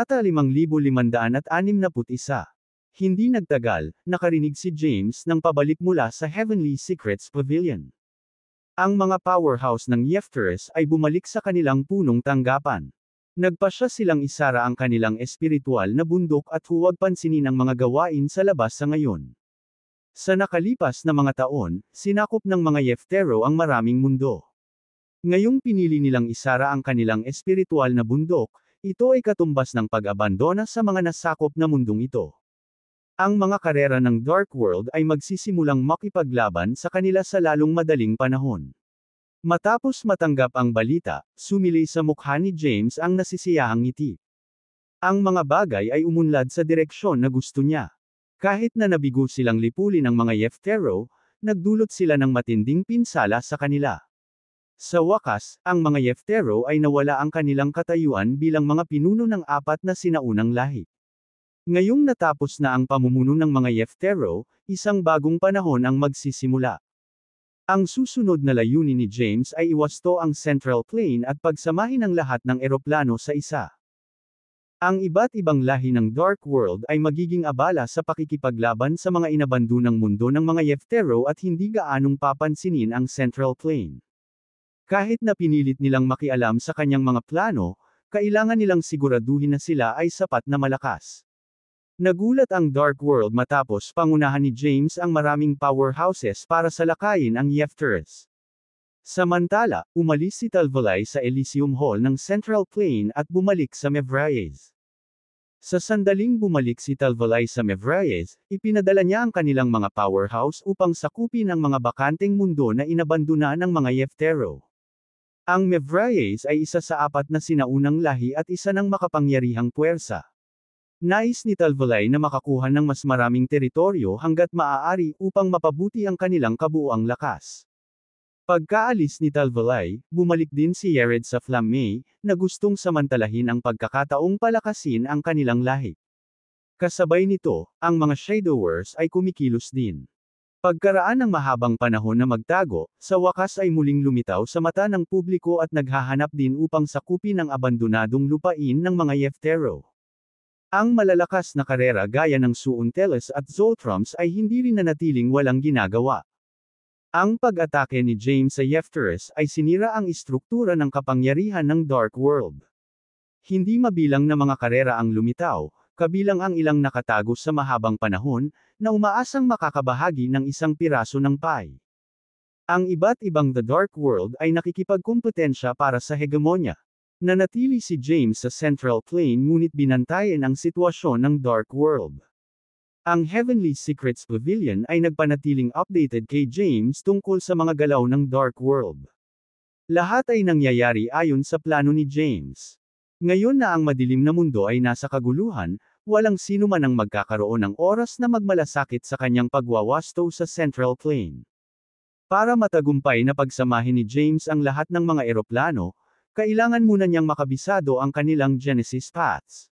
Kabanata 5561. Hindi nagtagal, nakarinig si James ng pabalik mula sa Heavenly Secrets Pavilion. Ang mga powerhouse ng Yefteres ay bumalik sa kanilang punong tanggapan. Nagpasya silang isara ang kanilang espiritual na bundok at huwag pansinin ang mga gawain sa labas sa ngayon. Sa nakalipas na mga taon, sinakop ng mga Yeftero ang maraming mundo. Ngayong pinili nilang isara ang kanilang espiritual na bundok, ito ay katumbas ng pag-abandona sa mga nasakop na mundong ito. Ang mga karera ng Dark World ay magsisimulang makipaglaban sa kanila sa lalong madaling panahon. Matapos matanggap ang balita, sumilay sa mukha ni James ang nasisiyahang ngiti. Ang mga bagay ay umunlad sa direksyon na gusto niya. Kahit na nabigo silang lipulin ng mga Yeftero, nagdulot sila ng matinding pinsala sa kanila. Sa wakas, ang mga Yeftero ay nawala ang kanilang katayuan bilang mga pinuno ng apat na sinaunang lahi. Ngayong natapos na ang pamumuno ng mga Yeftero, isang bagong panahon ang magsisimula. Ang susunod na layunin ni James ay iwasto ang Central Plain at pagsamahin ang lahat ng eroplano sa isa. Ang iba't ibang lahi ng Dark World ay magiging abala sa pakikipaglaban sa mga inabandonang mundo ng mga Yeftero at hindi gaanong papansinin ang Central Plain. Kahit na pinilit nilang makialam sa kanyang mga plano, kailangan nilang siguraduhin na sila ay sapat na malakas. Nagulat ang Dark World matapos pangunahan ni James ang maraming powerhouses para salakayin ang Yefteres. Samantala, umalis si Talvalay sa Elysium Hall ng Central Plain at bumalik sa Mevraes. Sa sandaling bumalik si Talvalay sa Mevraes, ipinadala niya ang kanilang mga powerhouse upang sakupin ang mga bakanteng mundo na inabandona ng mga Yeftero. Ang Mevraes ay isa sa apat na sinaunang lahi at isa ng makapangyarihang puwersa. Nais ni Talvalay na makakuha ng mas maraming teritoryo hanggat maaari upang mapabuti ang kanilang kabuuang lakas. Pagkaalis ni Talvalay, bumalik din si Yared sa Flamme, na gustong samantalahin ang pagkakataong palakasin ang kanilang lahi. Kasabay nito, ang mga Shadowers ay kumikilos din. Pagkaraan ng mahabang panahon na magtago, sa wakas ay muling lumitaw sa mata ng publiko at naghahanap din upang sakupin ang abandonadong lupain ng mga Yeftero. Ang malalakas na karera gaya ng Suunteles at Zoltrams ay hindi rin nanatiling walang ginagawa. Ang pag-atake ni James sa Yefteres ay sinira ang istruktura ng kapangyarihan ng Dark World. Hindi mabilang na mga karera ang lumitaw, kabilang ang ilang nakatago sa mahabang panahon, na umaasang makakabahagi ng isang piraso ng pie. Ang iba't ibang The Dark World ay nakikipagkumpetensya para sa hegemonya. Nanatili si James sa Central Plain ngunit binantayan ang sitwasyon ng Dark World. Ang Heavenly Secrets Pavilion ay nagpanatiling updated kay James tungkol sa mga galaw ng Dark World. Lahat ay nangyayari ayon sa plano ni James. Ngayon na ang madilim na mundo ay nasa kaguluhan, walang sino man ang magkakaroon ng oras na magmalasakit sa kanyang pagwawasto sa Central Plain. Para matagumpay na pagsamahin ni James ang lahat ng mga eroplano, kailangan muna niyang makabisado ang kanilang Genesis Paths.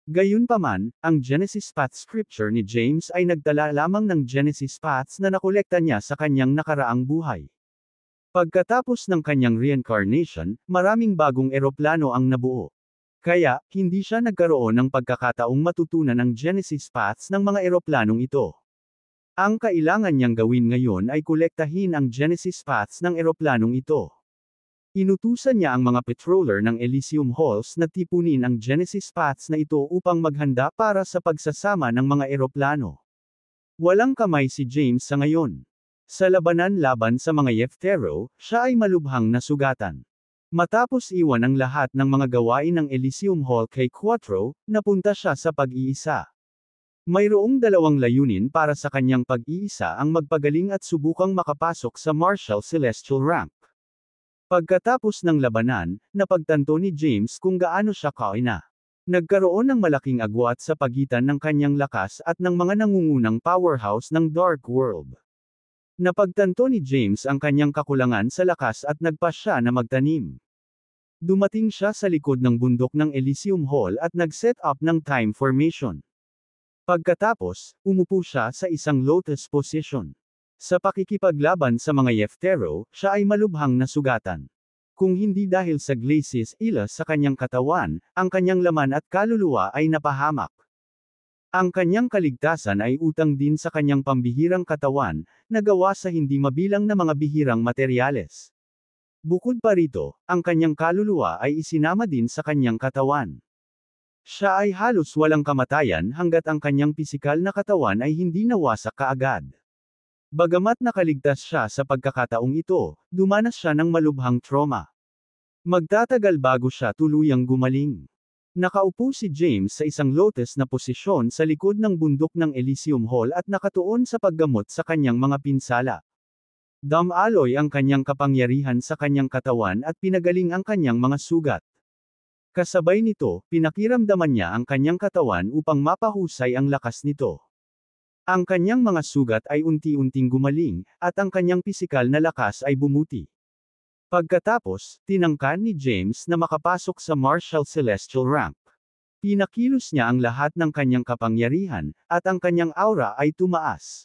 Gayunpaman, ang Genesis Path Scripture ni James ay nagtala lamang ng Genesis Paths na nakolekta niya sa kanyang nakaraang buhay. Pagkatapos ng kanyang reincarnation, maraming bagong eroplano ang nabuo. Kaya, hindi siya nagkaroon ng pagkakataong matutunan ang Genesis Paths ng mga eroplanong ito. Ang kailangan niyang gawin ngayon ay kolektahin ang Genesis Paths ng eroplanong ito. Inutusan niya ang mga patroller ng Elysium Halls na tipunin ang Genesis Paths na ito upang maghanda para sa pagsasama ng mga eroplano. Walang kamay si James sa ngayon. Sa labanan laban sa mga Yeftero, siya ay malubhang nasugatan. Matapos iwan ang lahat ng mga gawain ng Elysium Hall kay Quattro, napunta siya sa pag-iisa. Mayroong dalawang layunin para sa kanyang pag-iisa ang magpagaling at subukang makapasok sa Martial Celestial Rank. Pagkatapos ng labanan, napagtanto ni James kung gaano siya kaina. Nagkaroon ng malaking agwat sa pagitan ng kanyang lakas at ng mga nangungunang powerhouse ng Dark World. Napagtanto ni James ang kanyang kakulangan sa lakas at nagpa siya na magtanim. Dumating siya sa likod ng bundok ng Elysium Hall at nag-set up ng time formation. Pagkatapos, umupo siya sa isang lotus position. Sa pakikipaglaban sa mga Yeftero, siya ay malubhang nasugatan. Kung hindi dahil sa glacis ila sa kanyang katawan, ang kanyang laman at kaluluwa ay napahamak. Ang kanyang kaligtasan ay utang din sa kanyang pambihirang katawan, na gawa sa hindi mabilang na mga bihirang materyales. Bukod pa rito, ang kanyang kaluluwa ay isinama din sa kanyang katawan. Siya ay halos walang kamatayan hanggat ang kanyang pisikal na katawan ay hindi nawasak kaagad. Bagamat nakaligtas siya sa pagkakataong ito, dumanas siya ng malubhang trauma. Magtatagal bago siya tuluyang gumaling. Nakaupo si James sa isang lotus na posisyon sa likod ng bundok ng Elysium Hall at nakatuon sa paggamot sa kanyang mga pinsala. Dumaloy ang kanyang kapangyarihan sa kanyang katawan at pinagaling ang kanyang mga sugat. Kasabay nito, pinakiramdaman niya ang kanyang katawan upang mapahusay ang lakas nito. Ang kanyang mga sugat ay unti-unting gumaling, at ang kanyang pisikal na lakas ay bumuti. Pagkatapos, tinangkan ni James na makapasok sa Martial Celestial Rank. Pinakilos niya ang lahat ng kanyang kapangyarihan, at ang kanyang aura ay tumaas.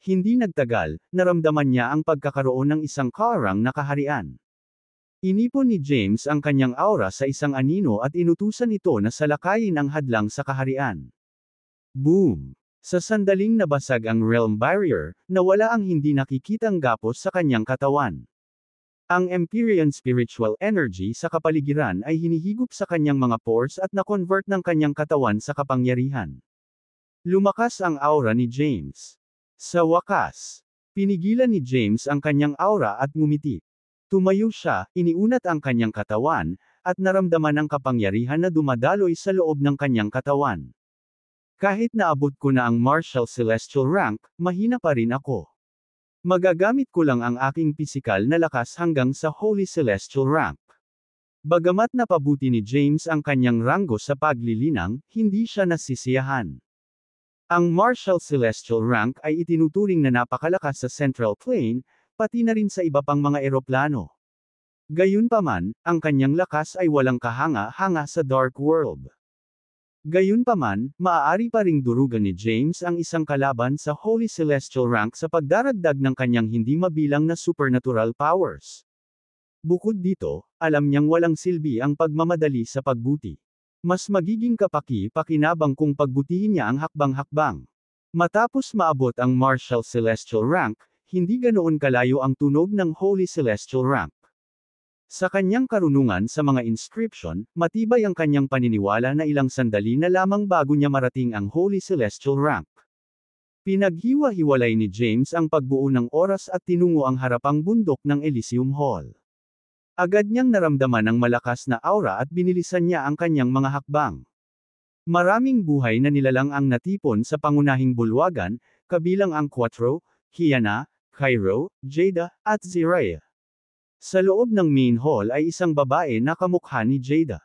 Hindi nagtagal, naramdaman niya ang pagkakaroon ng isang kaarang na kaharian. Inipon ni James ang kanyang aura sa isang anino at inutusan ito na salakayin ang hadlang sa kaharian. Boom! Sa sandaling nabasag ang realm barrier, nawala ang hindi nakikitang gapos sa kanyang katawan. Ang Empyrean spiritual energy sa kapaligiran ay hinihigop sa kanyang mga pores at na-convert ng kanyang katawan sa kapangyarihan. Lumakas ang aura ni James. Sa wakas, pinigilan ni James ang kanyang aura at ngumiti. Tumayo siya, iniunat ang kanyang katawan, at naramdaman ang kapangyarihan na dumadaloy sa loob ng kanyang katawan. Kahit naabot ko na ang Martial Celestial Rank, mahina pa rin ako. Magagamit ko lang ang aking pisikal na lakas hanggang sa Holy Celestial Rank. Bagamat napabuti ni James ang kanyang ranggo sa paglilinang, hindi siya nasisiyahan. Ang Martial Celestial Rank ay itinuturing na napakalakas sa Central Plane, pati na rin sa iba pang mga eroplano. Gayunpaman, ang kanyang lakas ay walang kahanga-hanga sa Dark World. Gayunpaman, maaari pa ring durugan ni James ang isang kalaban sa Holy Celestial Rank sa pagdaragdag ng kanyang hindi mabilang na supernatural powers. Bukod dito, alam niyang walang silbi ang pagmamadali sa pagbuti. Mas magiging kapaki-pakinabang kung pagbutihin niya ang hakbang-hakbang. Matapos maabot ang Martial Celestial Rank, hindi ganoon kalayo ang tunog ng Holy Celestial Rank. Sa kanyang karunungan sa mga inscription, matibay ang kanyang paniniwala na ilang sandali na lamang bago niya marating ang Holy Celestial Rank. Pinaghiwa-hiwalay ni James ang pagbuo ng oras at tinungo ang harapang bundok ng Elysium Hall. Agad niyang naramdaman ang malakas na aura at binilisan niya ang kanyang mga hakbang. Maraming buhay na nilalang ang natipon sa pangunahing bulwagan, kabilang ang Quattro, Kiana, Cairo, Jada, at Ziraya. Sa loob ng main hall ay isang babae na kamukha ni Jada.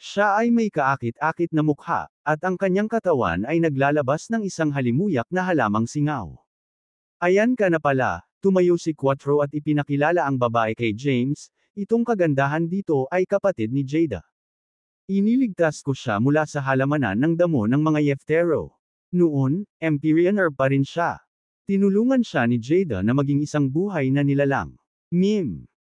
Siya ay may kaakit-akit na mukha, at ang kanyang katawan ay naglalabas ng isang halimuyak na halamang singaw. Ayan ka na pala, tumayo si Quattro at ipinakilala ang babae kay James, itong kagandahan dito ay kapatid ni Jada. Iniligtas ko siya mula sa halamanan ng damo ng mga Yeftero. Noon, Empyrean Herb pa rin siya. Tinulungan siya ni Jada na maging isang buhay na nilalang.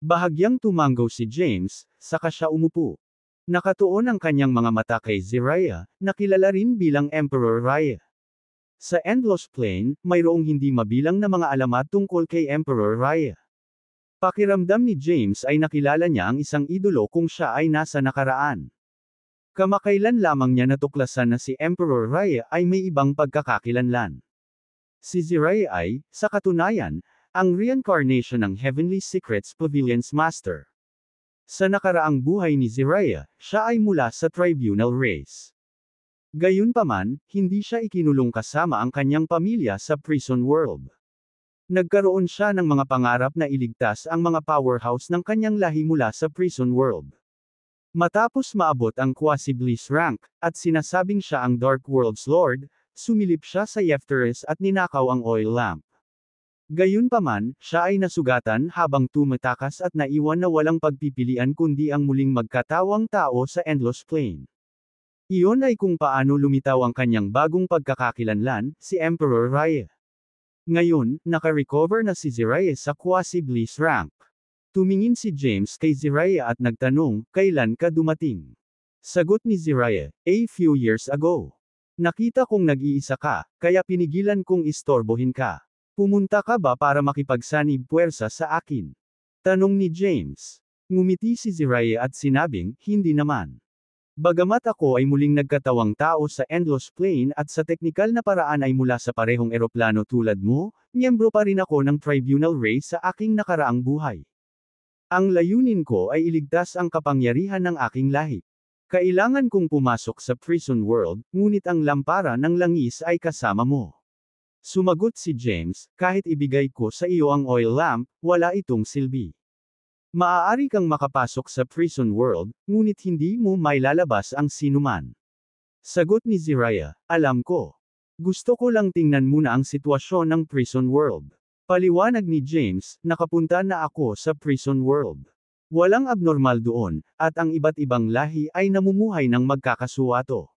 Bahagyang tumanggaw si James, saka siya umupo. Nakatuon ang kanyang mga mata kay Ziraya, na kilala rin bilang Emperor Raya. Sa Endless Plane, mayroong hindi mabilang na mga alamat tungkol kay Emperor Raya. Pakiramdam ni James ay nakilala niya ang isang idolo kung siya ay nasa nakaraan. Kamakailan lamang niya natuklasan na si Emperor Raya ay may ibang pagkakakilanlan. Si Ziraya ay, sa katunayan, ang reincarnation ng Heavenly Secrets Pavilion's Master. Sa nakaraang buhay ni Ziraya, siya ay mula sa tribunal race. Gayunpaman, hindi siya ikinulong kasama ang kanyang pamilya sa prison world. Nagkaroon siya ng mga pangarap na iligtas ang mga powerhouse ng kanyang lahi mula sa prison world. Matapos maabot ang Quasi-Bliss rank, at sinasabing siya ang Dark World's Lord, sumilip siya sa Yefteris at ninakaw ang oil lamp. Gayunpaman, siya ay nasugatan habang tumatakas at naiwan na walang pagpipilian kundi ang muling magkatawang tao sa Endless Plane. Iyon ay kung paano lumitaw ang kanyang bagong pagkakakilanlan, si Emperor Raya. Ngayon, naka-recover na si Ziraya sa Quasi-Bliss rank. Tumingin si James kay Ziriah at nagtanong, kailan ka dumating? Sagot ni Ziriah, a few years ago. Nakita kong nag-iisa ka, kaya pinigilan kong istorbohin ka. Pumunta ka ba para makipagsanib puwersa sa akin? Tanong ni James. Ngumiti si Ziriah at sinabing, hindi naman. Bagamat ako ay muling nagkatawang tao sa Endless Plane at sa teknikal na paraan ay mula sa parehong eroplano tulad mo, miyembro pa rin ako ng Tribunal Race sa aking nakaraang buhay. Ang layunin ko ay iligtas ang kapangyarihan ng aking lahi. Kailangan kong pumasok sa prison world, ngunit ang lampara ng langis ay kasama mo. Sumagot si James, kahit ibigay ko sa iyo ang oil lamp, wala itong silbi. Maaari kang makapasok sa prison world, ngunit hindi mo mailalabas ang sinuman. Sagot ni Ziriah, alam ko. Gusto ko lang tingnan muna ang sitwasyon ng prison world. Paliwanag ni James, nakapunta na ako sa prison world. Walang abnormal doon, at ang iba't ibang lahi ay namumuhay ng magkakasuwato.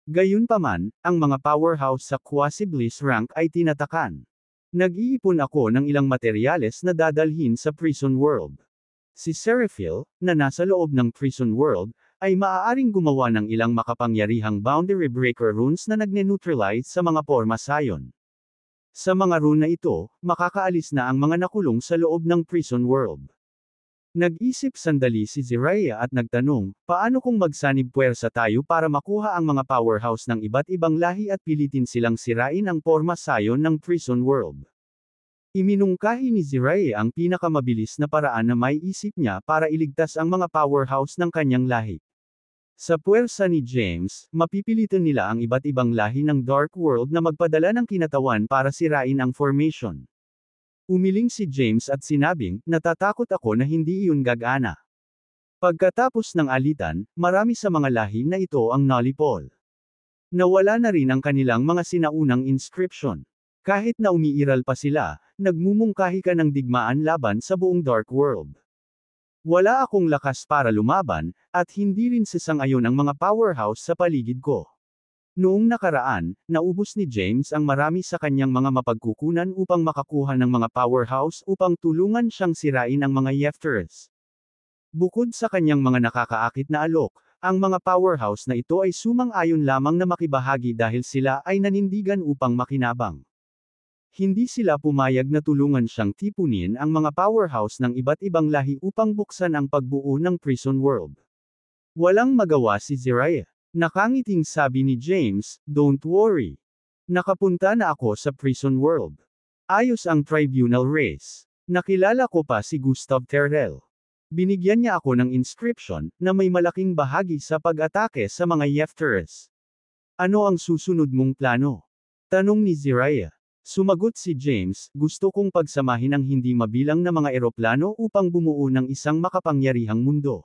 Gayunpaman, ang mga powerhouse sa Quasi-Bliss rank ay tinatakan. Nag-iipon ako ng ilang materyales na dadalhin sa prison world. Si Seraphil, na nasa loob ng prison world, ay maaaring gumawa ng ilang makapangyarihang boundary breaker runes na nagne-neutralize sa mga porma sayon. Sa mga rune na ito, makakaalis na ang mga nakulong sa loob ng prison world. Nag-isip sandali si Ziriah at nagtanong, paano kung magsanib puwersa tayo para makuha ang mga powerhouse ng iba't ibang lahi at pilitin silang sirain ang porma sayon ng prison world? Iminungkahi ni Ziriah ang pinakamabilis na paraan na may isip niya para iligtas ang mga powerhouse ng kanyang lahi. Sa puwersa ni James, mapipilitan nila ang iba't ibang lahi ng Dark World na magpadala ng kinatawan para sirain ang formation. Umiling si James at sinabing, natatakot ako na hindi iyon gagana. Pagkatapos ng alitan, marami sa mga lahi na ito ang nalipol. Nawala na rin ang kanilang mga sinaunang inscription. Kahit na umiiral pa sila, nagmumungkahi ka ng digmaan laban sa buong Dark World. Wala akong lakas para lumaban, at hindi rin sasang-ayon ang mga powerhouse sa paligid ko. Noong nakaraan, naubos ni James ang marami sa kanyang mga mapagkukunan upang makakuha ng mga powerhouse upang tulungan siyang sirain ang mga Yefteres. Bukod sa kanyang mga nakakaakit na alok, ang mga powerhouse na ito ay sumang-ayon lamang na makibahagi dahil sila ay nanindigan upang makinabang. Hindi sila pumayag na tulungan siyang tipunin ang mga powerhouse ng iba't ibang lahi upang buksan ang pagbuo ng prison world. Walang magawa si Ziriah. Nakangiting sabi ni James, don't worry. Nakapunta na ako sa prison world. Ayos ang tribunal race. Nakilala ko pa si Gustav Terrell. Binigyan niya ako ng inscription, na may malaking bahagi sa pag-atake sa mga Yefteres. Ano ang susunod mong plano? Tanong ni Ziriah. Sumagot si James, gusto kong pagsamahin ang hindi mabilang na mga eroplano upang bumuo ng isang makapangyarihang mundo.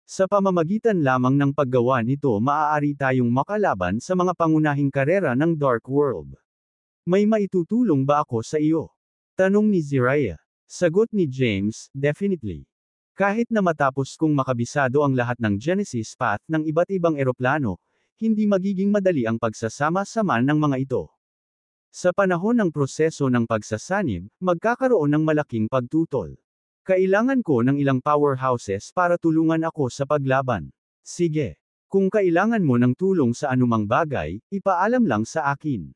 Sa pamamagitan lamang ng paggawa nito maaari tayong makalaban sa mga pangunahing karera ng Dark World. May maitutulong ba ako sa iyo? Tanong ni Ziriah. Sagot ni James, definitely. Kahit na matapos kong makabisado ang lahat ng Genesis path ng iba't ibang eroplano, hindi magiging madali ang pagsasama-sama ng mga ito. Sa panahon ng proseso ng pagsasanib, magkakaroon ng malaking pagtutol. Kailangan ko ng ilang powerhouses para tulungan ako sa paglaban. Sige. Kung kailangan mo ng tulong sa anumang bagay, ipaalam lang sa akin.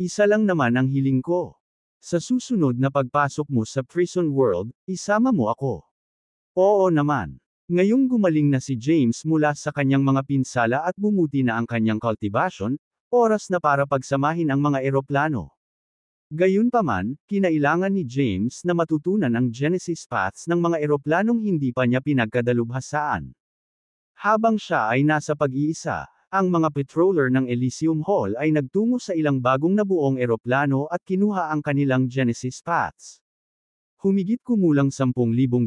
Isa lang naman ang hiling ko. Sa susunod na pagpasok mo sa prison world, isama mo ako. Oo naman. Ngayong gumaling na si James mula sa kanyang mga pinsala at bumuti na ang kanyang cultivation, oras na para pagsamahin ang mga eroplano. Gayunpaman, kinailangan ni James na matutunan ang Genesis paths ng mga eroplanong hindi pa niya pinagkadalubhasaan. Habang siya ay nasa pag-iisa, ang mga patroller ng Elysium Hall ay nagtungo sa ilang bagong nabuong eroplano at kinuha ang kanilang Genesis paths. Humigit kumulang 10,000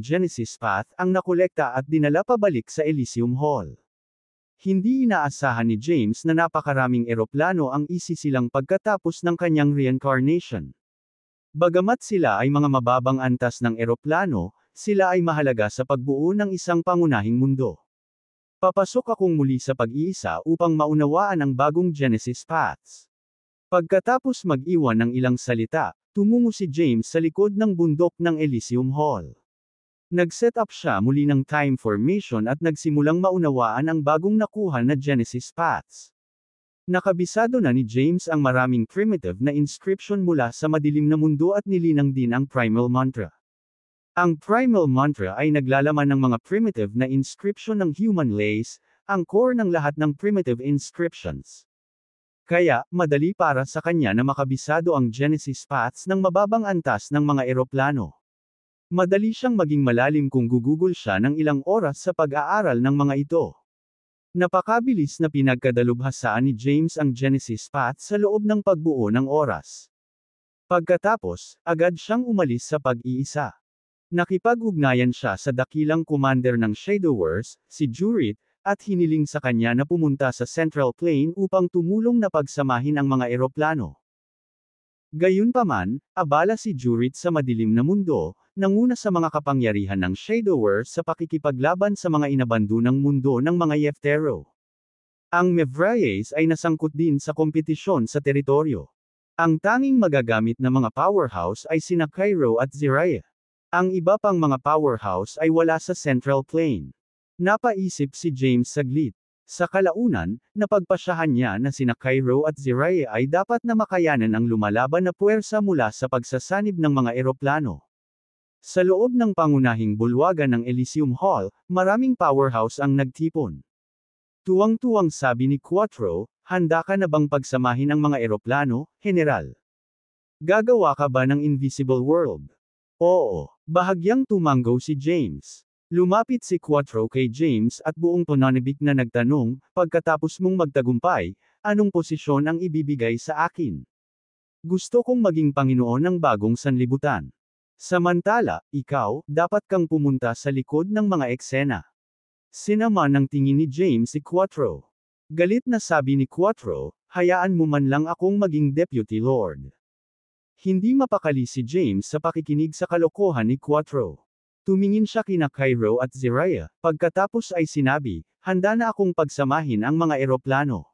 Genesis path ang nakolekta at dinala pabalik sa Elysium Hall. Hindi inaasahan ni James na napakaraming eroplano ang isisilang pagkatapos ng kanyang reincarnation. Bagamat sila ay mga mababang antas ng eroplano, sila ay mahalaga sa pagbuo ng isang pangunahing mundo. Papasok akong muli sa pag-iisa upang maunawaan ang bagong Genesis paths. Pagkatapos mag-iwan ng ilang salita, tumungo si James sa likod ng bundok ng Elysium Hall. Nag-set up siya muli ng time formation at nagsimulang maunawaan ang bagong nakuha na Genesis paths. Nakabisado na ni James ang maraming primitive na inscription mula sa madilim na mundo at nilinang din ang Primal Mantra. Ang Primal Mantra ay naglalaman ng mga primitive na inscription ng human race, ang core ng lahat ng primitive inscriptions. Kaya, madali para sa kanya na makabisado ang Genesis paths ng mababang antas ng mga eroplano. Madali siyang maging malalim kung gugugol siya ng ilang oras sa pag-aaral ng mga ito. Napakabilis na pinagkadalubhasaan ni James ang Genesis path sa loob ng pagbuo ng oras. Pagkatapos, agad siyang umalis sa pag-iisa. Nakipag-ugnayan siya sa dakilang commander ng Shadowverse, si Jurit, at hiniling sa kanya na pumunta sa Central Plane upang tumulong na pagsamahin ang mga eroplano. Gayunpaman, abala si Jurit sa madilim na mundo, nanguna sa mga kapangyarihan ng Shadowverse sa pakikipaglaban sa mga inabandonang mundo ng mga Yeftero. Ang Mevraes ay nasangkot din sa kompetisyon sa teritoryo. Ang tanging magagamit na mga powerhouse ay sina Cairo at Ziraya. Ang iba pang mga powerhouse ay wala sa Central Plane. Napaisip si James saglit. Sa kalaunan, napagpasyahan niya na sina Cairo at Ziraya ay dapat na makayanan ang lumalaban na puwersa mula sa pagsasanib ng mga eroplano. Sa loob ng pangunahing bulwagan ng Elysium Hall, maraming powerhouse ang nagtipon. Tuwang-tuwang sabi ni Quattro, "Handa ka na bang pagsamahin ang mga eroplano, General? Gagawa ka ba ng Invisible World?" Oo, bahagyang tumanggo si James. Lumapit si Quattro kay James at buong tonanibik na nagtanong, "Pagkatapos mong magtagumpay, anong posisyon ang ibibigay sa akin? Gusto kong maging Panginoon ng bagong sanlibutan. Samantala, ikaw, dapat kang pumunta sa likod ng mga eksena." Sinama ng tingin ni James si Quattro. Galit na sabi ni Quattro, "Hayaan mo man lang akong maging Deputy Lord." Hindi mapakali si James sa pakikinig sa kalokohan ni Quattro. Tumingin siya kina Cairo at Ziraya, pagkatapos ay sinabi, "Handa na akong pagsamahin ang mga eroplano.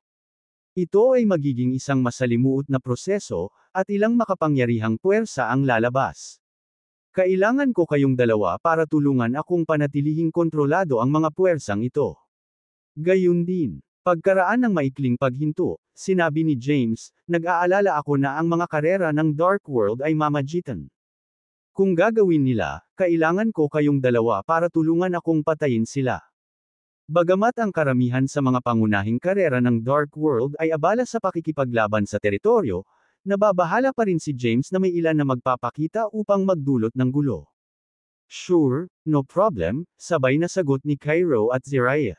Ito ay magiging isang masalimuot na proseso, at ilang makapangyarihang puwersa ang lalabas. Kailangan ko kayong dalawa para tulungan akong panatilihing kontrolado ang mga puwersang ito." Gayun din, pagkaraan ng maikling paghinto, sinabi ni James, "Nag-aalala ako na ang mga karera ng Dark World ay mamagitan. Kung gagawin nila, kailangan ko kayong dalawa para tulungan akong patayin sila." Bagamat ang karamihan sa mga pangunahing karera ng Dark World ay abala sa pakikipaglaban sa teritoryo, nababahala pa rin si James na may ilan na magpapakita upang magdulot ng gulo. "Sure, no problem," sabay na sagot ni Cairo at Ziraya.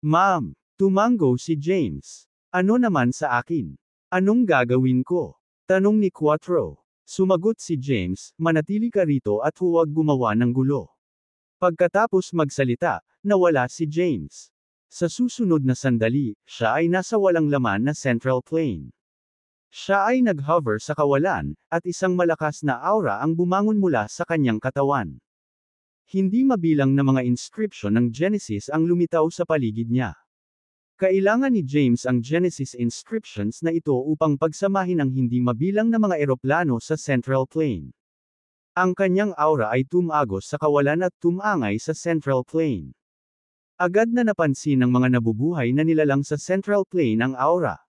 "Ma'am," tumanggo si James. "Ano naman sa akin? Anong gagawin ko?" tanong ni Quattro. Sumagot si James, "Manatili ka rito at huwag gumawa ng gulo." Pagkatapos magsalita, nawala si James. Sa susunod na sandali, siya ay nasa walang laman na Central Plane. Siya ay nag-hover sa kawalan, at isang malakas na aura ang bumangon mula sa kanyang katawan. Hindi mabilang na mga inscription ng Genesis ang lumitaw sa paligid niya. Kailangan ni James ang Genesis inscriptions na ito upang pagsamahin ang hindi mabilang na mga eroplano sa Central Plane. Ang kanyang aura ay tumagos sa kawalan at tumangay sa Central Plane. Agad na napansin ng mga nabubuhay na nilalang sa Central Plane ang aura.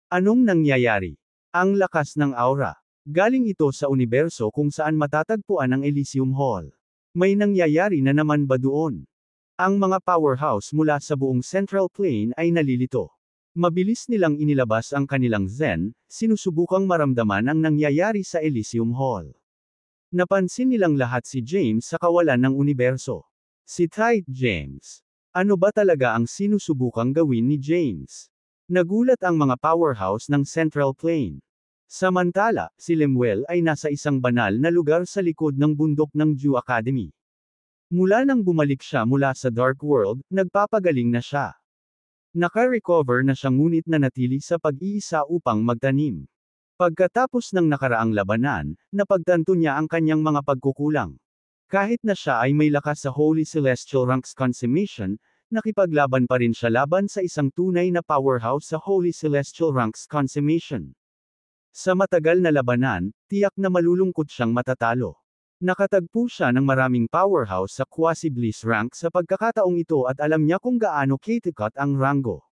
Anong nangyayari? Ang lakas ng aura. Galing ito sa universo kung saan matatagpuan ang Elysium Hall. May nangyayari na naman ba doon? Ang mga powerhouse mula sa buong Central Plane ay nalilito. Mabilis nilang inilabas ang kanilang Zen, sinusubukang maramdaman ang nangyayari sa Elysium Hall. Napansin nilang lahat si James sa kawalan ng universo. Si Tight James. Ano ba talaga ang sinusubukang gawin ni James? Nagulat ang mga powerhouse ng Central Plane. Samantala, si Lemuel ay nasa isang banal na lugar sa likod ng bundok ng Jew Academy. Mula nang bumalik siya mula sa Dark World, nagpapagaling na siya. Naka-recover na siya ngunit nanatili sa pag-iisa upang magtanim. Pagkatapos ng nakaraang labanan, napagtanto niya ang kanyang mga pagkukulang. Kahit na siya ay may lakas sa Holy Celestial Ranks Consummation, nakipaglaban pa rin siya laban sa isang tunay na powerhouse sa Holy Celestial Ranks Consummation. Sa matagal na labanan, tiyak na malulungkot siyang matatalo. Nakatagpo siya ng maraming powerhouse sa Quasi-Bliss rank sa pagkakataong ito at alam niya kung gaano katikat ang rango.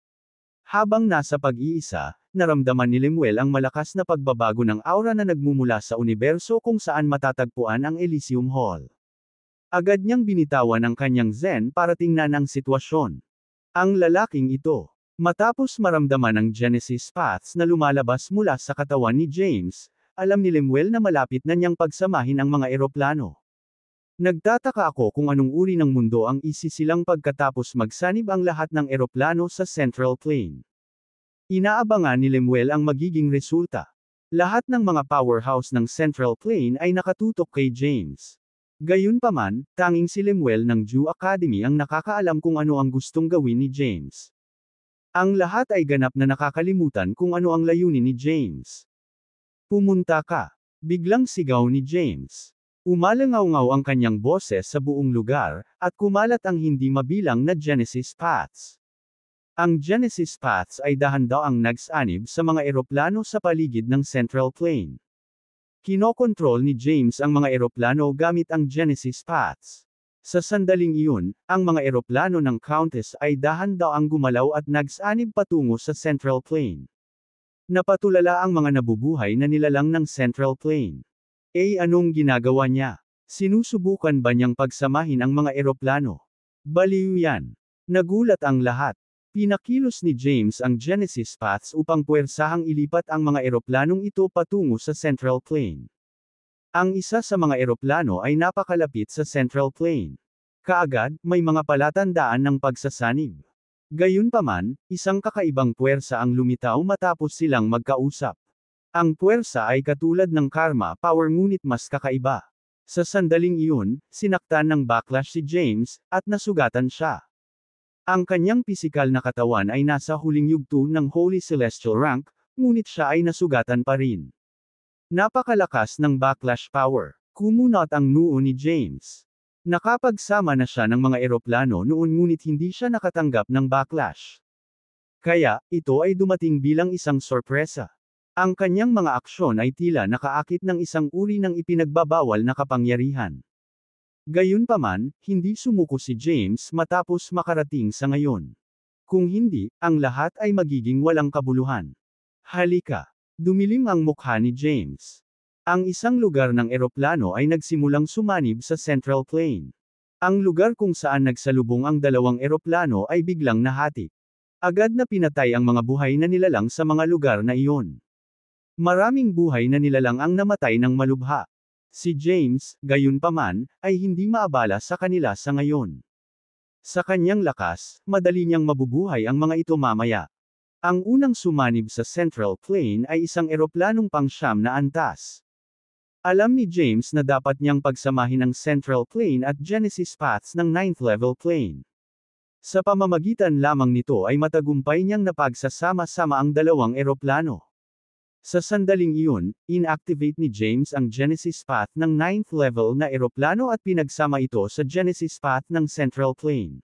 Habang nasa pag-iisa, naramdaman ni Lemuel ang malakas na pagbabago ng aura na nagmumula sa universo kung saan matatagpuan ang Elysium Hall. Agad niyang binitawan ang kanyang Zen para tingnan ang sitwasyon. Ang lalaking ito. Matapos maramdaman ang Genesis Paths na lumalabas mula sa katawan ni James, alam ni Lemuel na malapit na niyang pagsamahin ang mga eroplano. Nagtataka ako kung anong uri ng mundo ang isisilang pagkatapos magsanib ang lahat ng eroplano sa Central Plain. Inaabangan ni Lemuel ang magiging resulta. Lahat ng mga powerhouse ng Central Plain ay nakatutok kay James. Gayunpaman, tanging si Lemuel ng Jew Academy ang nakakaalam kung ano ang gustong gawin ni James. Ang lahat ay ganap na nakakalimutan kung ano ang layunin ni James. Pumunta ka. Biglang sigaw ni James. Umalangaw-ngaw ang kanyang boses sa buong lugar, at kumalat ang hindi mabilang na Genesis Paths. Ang Genesis Paths ay dahan-daang nagsanib sa mga eroplano sa paligid ng Central Plain. Kinokontrol ni James ang mga eroplano gamit ang Genesis Paths. Sa sandaling iyon, ang mga eroplano ng Countess ay dahan-daang gumalaw at nagsanib patungo sa Central Plain. Napatulala ang mga nabubuhay na nilalang ng Central Plain. Anong ginagawa niya? Sinusubukan ba niyang pagsamahin ang mga eroplano? Baliw yan. Nagulat ang lahat. Pinakilos ni James ang Genesis Paths upang puwersahang ilipat ang mga eroplanong ito patungo sa Central Plain. Ang isa sa mga eroplano ay napakalapit sa Central Plain. Kaagad, may mga palatandaan ng pagsasanib. Gayunpaman, isang kakaibang puwersa ang lumitaw matapos silang magkausap. Ang puwersa ay katulad ng karma power ngunit mas kakaiba. Sa sandaling iyon, sinaktan ng backlash si James, at nasugatan siya. Ang kanyang pisikal na katawan ay nasa huling yugto ng Holy Celestial rank, ngunit siya ay nasugatan pa rin. Napakalakas ng backlash power. Kumunot ang noo ni James. Nakapagsama na siya ng mga eroplano noon ngunit hindi siya nakatanggap ng backlash. Kaya, ito ay dumating bilang isang sorpresa. Ang kanyang mga aksyon ay tila nakaakit ng isang uri ng ipinagbabawal na kapangyarihan. Gayunpaman, hindi sumuko si James matapos makarating sa ngayon. Kung hindi, ang lahat ay magiging walang kabuluhan. Halika. Dumilim ang mukha ni James. Ang isang lugar ng eroplano ay nagsimulang sumanib sa Central Plain. Ang lugar kung saan nagsalubong ang dalawang eroplano ay biglang nahati. Agad na pinatay ang mga buhay na nilalang sa mga lugar na iyon. Maraming buhay na nilalang ang namatay ng malubha. Si James, gayunpaman, ay hindi maabala sa kanila sa ngayon. Sa kanyang lakas, madali niyang mabubuhay ang mga ito mamaya. Ang unang sumanib sa Central Plain ay isang eroplanong pang-siyam na antas. Alam ni James na dapat niyang pagsamahin ang Central Plain at Genesis Paths ng 9th level plane. Sa pamamagitan lamang nito ay matagumpay niyang napagsasama-sama ang dalawang eroplano. Sa sandaling iyon, inactivate ni James ang Genesis Path ng 9th level na eroplano at pinagsama ito sa Genesis Path ng Central Plain.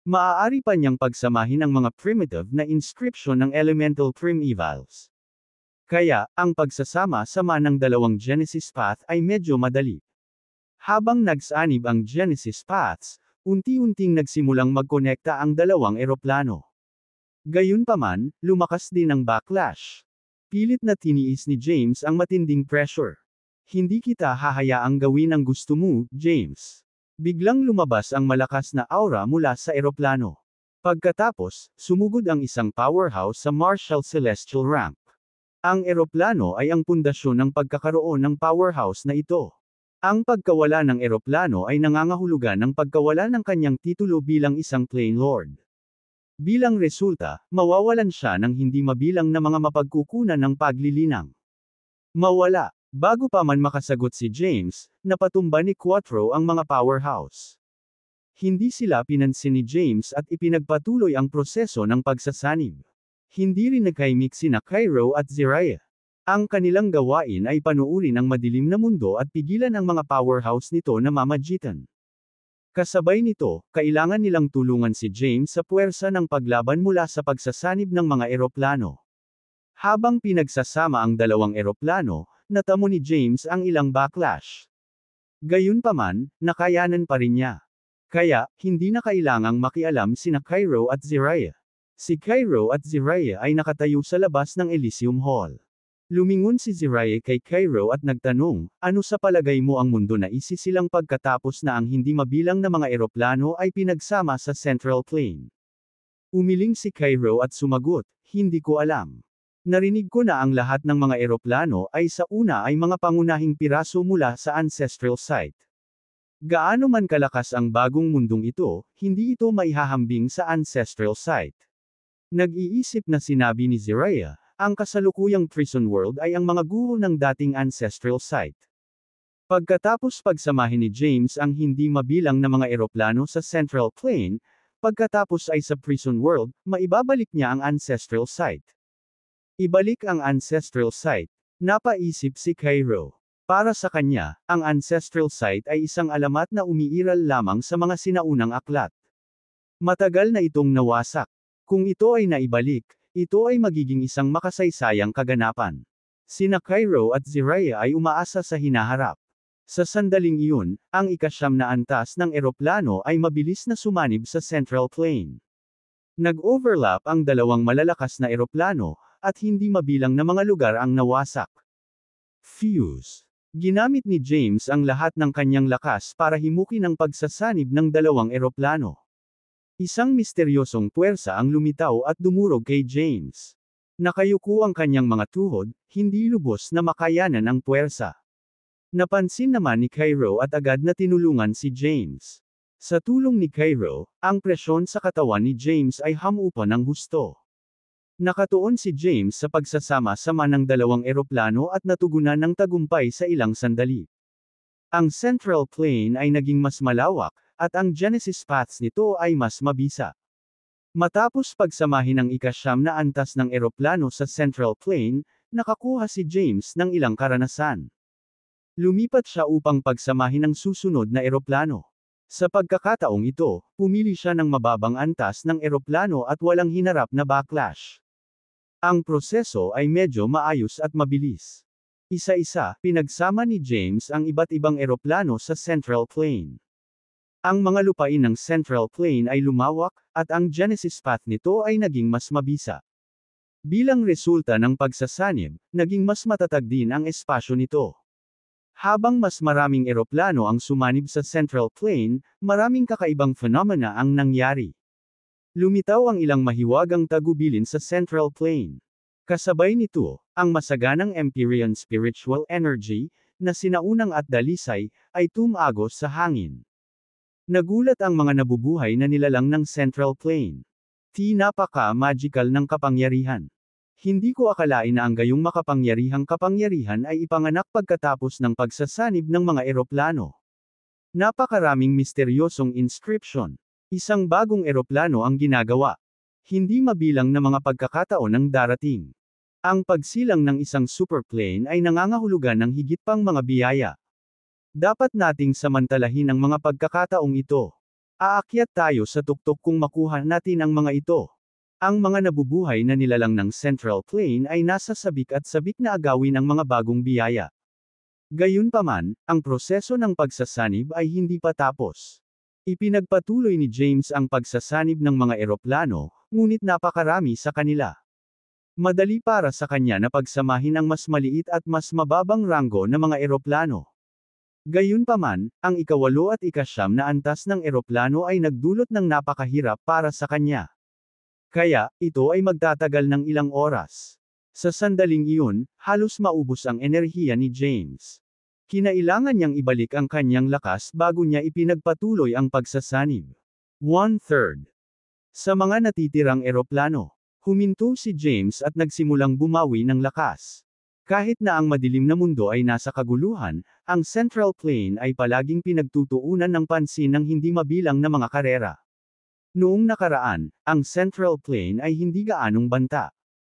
Maaari pa niyang pagsamahin ang mga primitive na inscription ng elemental primevals. Kaya, ang pagsasama-sama ng dalawang Genesis Path ay medyo madali. Habang nagsanib ang Genesis Paths, unti-unting nagsimulang magkonekta ang dalawang eroplano. Gayunpaman, lumakas din ang backlash. Pilit na tiniis ni James ang matinding pressure. Hindi kita hahayaang gawin ang gusto mo, James. Biglang lumabas ang malakas na aura mula sa eroplano. Pagkatapos, sumugod ang isang powerhouse sa Martial Celestial rank. Ang eroplano ay ang pundasyon ng pagkakaroon ng powerhouse na ito. Ang pagkawala ng eroplano ay nangangahulugan ng pagkawala ng kanyang titulo bilang isang Plane Lord. Bilang resulta, mawawalan siya ng hindi mabilang na mga mapagkukunan ng paglilinang. Mawala. Bago pa man makasagot si James, napatumba ni Quattro ang mga powerhouse. Hindi sila pinansin ni James at ipinagpatuloy ang proseso ng pagsasanib. Hindi rin nagkaimik sina Cairo at Zariah. Ang kanilang gawain ay panuurin ang madilim na mundo at pigilan ang mga powerhouse nito na mamagitan. Kasabay nito, kailangan nilang tulungan si James sa puwersa ng paglaban mula sa pagsasanib ng mga eroplano. Habang pinagsasama ang dalawang eroplano, natamo ni James ang ilang backlash. Gayunpaman, nakayanan pa rin niya. Kaya, hindi na kailangang makialam sina Cairo at Ziraya. Si Cairo at Ziraya ay nakatayo sa labas ng Elysium Hall. Lumingon si Ziraya kay Cairo at nagtanong, ano sa palagay mo ang mundo na isisilang pagkatapos na ang hindi mabilang na mga eroplano ay pinagsama sa Central Plain? Umiling si Cairo at sumagot, hindi ko alam. Narinig ko na ang lahat ng mga eroplano ay sa una ay mga pangunahing piraso mula sa ancestral site. Gaano man kalakas ang bagong mundong ito, hindi ito maihahambing sa ancestral site. Nag-iisip na sinabi ni Ziraya, ang kasalukuyang prison world ay ang mga guro ng dating ancestral site. Pagkatapos pagsamahin ni James ang hindi mabilang na mga eroplano sa Central Plain, pagkatapos ay sa prison world, maibabalik niya ang ancestral site. Ibalik ang ancestral site. Napaisip si Cairo. Para sa kanya, ang ancestral site ay isang alamat na umiiral lamang sa mga sinaunang aklat. Matagal na itong nawasak. Kung ito ay naibalik, ito ay magiging isang makasaysayang kaganapan. Sina Cairo at Ziraya ay umaasa sa hinaharap. Sa sandaling iyon, ang ika-9 na antas ng eroplano ay mabilis na sumanib sa Central Plain. Nag-overlap ang dalawang malalakas na eroplano, at hindi mabilang na mga lugar ang nawasak. Fuse. Ginamit ni James ang lahat ng kanyang lakas para himukin ang pagsasanib ng dalawang eroplano. Isang misteryosong puwersa ang lumitaw at dumurog kay James. Nakayuko ang kanyang mga tuhod, hindi lubos na makayanan ang puwersa. Napansin naman ni Cairo at agad na tinulungan si James. Sa tulong ni Cairo, ang presyon sa katawan ni James ay hamupa ng husto. Nakatuon si James sa pagsasama-sama ng dalawang eroplano at natugunan ng tagumpay sa ilang sandali. Ang Central Plain ay naging mas malawak, at ang genesis paths nito ay mas mabisa. Matapos pagsamahin ang ika-9 na antas ng eroplano sa Central Plain, nakakuha si James ng ilang karanasan. Lumipat siya upang pagsamahin ang susunod na eroplano. Sa pagkakataong ito, pumili siya ng mababang antas ng eroplano at walang hinarap na backlash. Ang proseso ay medyo maayos at mabilis. Isa-isa, pinagsama ni James ang iba't ibang eroplano sa Central Plain. Ang mga lupain ng Central Plain ay lumawak, at ang genesis path nito ay naging mas mabisa. Bilang resulta ng pagsasanib, naging mas matatag din ang espasyo nito. Habang mas maraming eroplano ang sumanib sa Central Plain, maraming kakaibang phenomena ang nangyari. Lumitaw ang ilang mahiwagang tagubilin sa Central Plain. Kasabay nito, ang masaganang Empyrean spiritual energy, na sinaunang at dalisay, ay tumagos sa hangin. Nagulat ang mga nabubuhay na nilalang ng Central Plain. Napaka-magical ng kapangyarihan. Hindi ko akalain na ang gayong makapangyarihang kapangyarihan ay ipanganak pagkatapos ng pagsasanib ng mga eroplano. Napakaraming misteryosong inscription. Isang bagong eroplano ang ginagawa. Hindi mabilang na mga pagkakataon ang darating. Ang pagsilang ng isang superplane ay nangangahulugan ng higit pang mga biyaya. Dapat nating samantalahin ang mga pagkakataong ito. Aakyat tayo sa tuktok kung makuha natin ang mga ito. Ang mga nabubuhay na nilalang ng Central Plain ay nasa sabik at sabik na agawin ang mga bagong biyaya. Gayunpaman, ang proseso ng pagsasanib ay hindi pa tapos. Ipinagpatuloy ni James ang pagsasanib ng mga eroplano, ngunit napakarami sa kanila. Madali para sa kanya na pagsamahin ang mas maliit at mas mababang ranggo na mga eroplano. Gayunpaman, ang ika-8 at ika-9 na antas ng eroplano ay nagdulot ng napakahirap para sa kanya. Kaya, ito ay magtatagal ng ilang oras. Sa sandaling iyon, halos maubos ang enerhiya ni James. Kinailangan niyang ibalik ang kanyang lakas bago niya ipinagpatuloy ang pagsasanib. 1/3. Sa mga natitirang eroplano, huminto si James at nagsimulang bumawi ng lakas. Kahit na ang madilim na mundo ay nasa kaguluhan, ang Central Plain ay palaging pinagtutuunan ng pansin ng hindi mabilang na mga karera. Noong nakaraan, ang Central Plain ay hindi gaanong banta.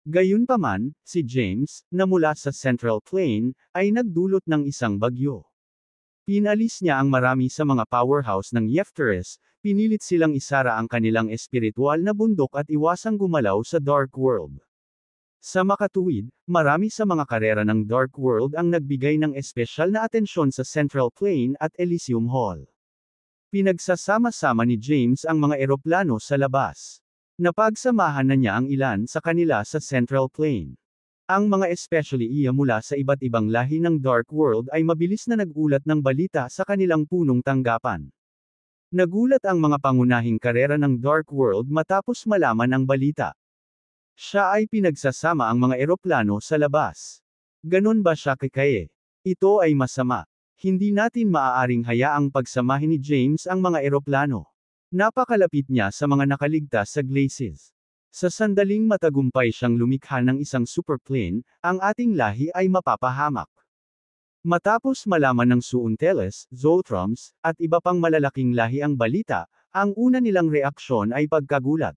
Gayunpaman, si James, na mula sa Central Plain, ay nagdulot ng isang bagyo. Pinalis niya ang marami sa mga powerhouse ng Yefteres, pinilit silang isara ang kanilang espiritual na bundok at iwasang gumalaw sa Dark World. Sa makatuwid, marami sa mga karera ng Dark World ang nagbigay ng espesyal na atensyon sa Central Plain at Elysium Hall. Pinagsasama-sama ni James ang mga eroplano sa labas. Napagsamahan na niya ang ilan sa kanila sa Central Plain. Ang mga especially iya mula sa iba't ibang lahi ng Dark World ay mabilis na nagulat ng balita sa kanilang punong tanggapan. Nagulat ang mga pangunahing karera ng Dark World matapos malaman ang balita. Siya ay pinagsasama ang mga eroplano sa labas. Ganon ba siya kakaye? Ito ay masama. Hindi natin maaaring hayaang pagsamahin ni James ang mga eroplano. Napakalapit niya sa mga nakaligtas sa glacis. Sa sandaling matagumpay siyang lumikha ng isang superplane, ang ating lahi ay mapapahamak. Matapos malaman ng Suunteles, Zoltrons, at iba pang malalaking lahi ang balita, ang una nilang reaksyon ay pagkagulat.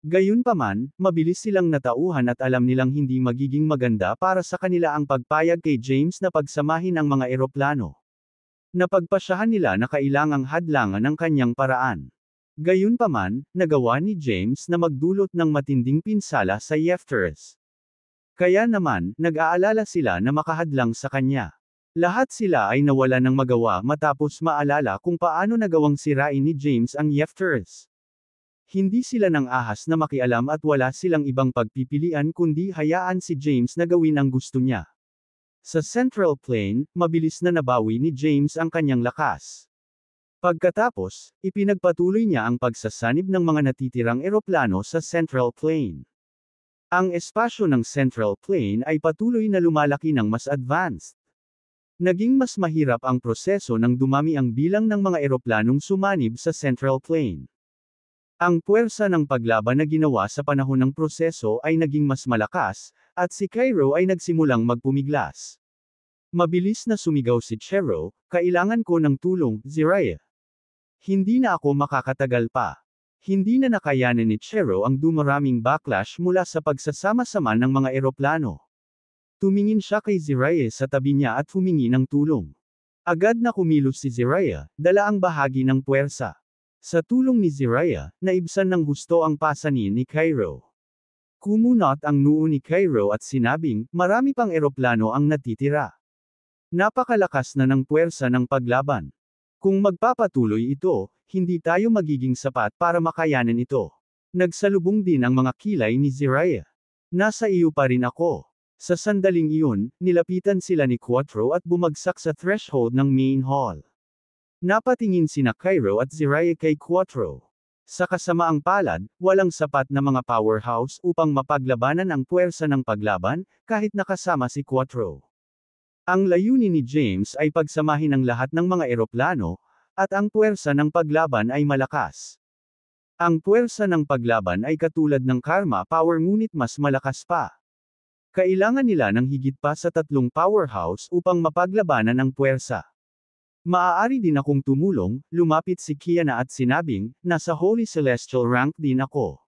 Gayunpaman, mabilis silang natauhan at alam nilang hindi magiging maganda para sa kanila ang pagpayag kay James na pagsamahin ang mga eroplano. Napagpasyahan nila na kailangang hadlangan ang kanyang paraan. Gayunpaman, nagawa ni James na magdulot ng matinding pinsala sa Yefteres. Kaya naman, nag-aalala sila na makahadlang sa kanya. Lahat sila ay nawala ng magawa matapos maalala kung paano nagawang sirain ni James ang Yefteres. Hindi sila nang ahas na makialam at wala silang ibang pagpipilian kundi hayaan si James na gawin ang gusto niya. Sa Central Plain, mabilis na nabawi ni James ang kanyang lakas. Pagkatapos, ipinagpatuloy niya ang pagsasanib ng mga natitirang eroplano sa Central Plain. Ang espasyo ng Central Plain ay patuloy na lumalaki ng mas advanced. Naging mas mahirap ang proseso nang dumami ang bilang ng mga eroplanong sumanib sa Central Plain. Ang puwersa ng paglaban na ginawa sa panahon ng proseso ay naging mas malakas, at si Cairo ay nagsimulang magpumiglas. Mabilis na sumigaw si Chero, "Kailangan ko ng tulong, Ziraya. Hindi na ako makakatagal pa." Hindi na nakayanan ni Chero ang dumaraming backlash mula sa pagsasama-sama ng mga eroplano. Tumingin siya kay Ziraya sa tabi niya at humingi ng tulong. Agad na kumilos si Ziraya, dala ang bahagi ng puwersa. Sa tulong ni Ziraya, naibsan ng husto ang pasanin ni Cairo. Kumunot ang noo ni Cairo at sinabing, marami pang eroplano ang natitira. Napakalakas na ng puwersa ng paglaban. Kung magpapatuloy ito, hindi tayo magiging sapat para makayanan ito. Nagsalubong din ang mga kilay ni Ziraya. Nasa iyo pa rin ako. Sa sandaling iyon, nilapitan sila ni Quattro at bumagsak sa threshold ng main hall. Napatingin sina Cairo at Ziraya kay Quattro. Sa kasamaang palad, walang sapat na mga powerhouse upang mapaglabanan ang puwersa ng paglaban, kahit nakasama si Quattro. Ang layunin ni James ay pagsamahin ang lahat ng mga eroplano, at ang puwersa ng paglaban ay malakas. Ang puwersa ng paglaban ay katulad ng Karma Power ngunit mas malakas pa. Kailangan nila ng higit pa sa 3 powerhouse upang mapaglabanan ang puwersa. Maaari din akong tumulong, lumapit si Kiana at sinabing, nasa Holy Celestial rank din ako.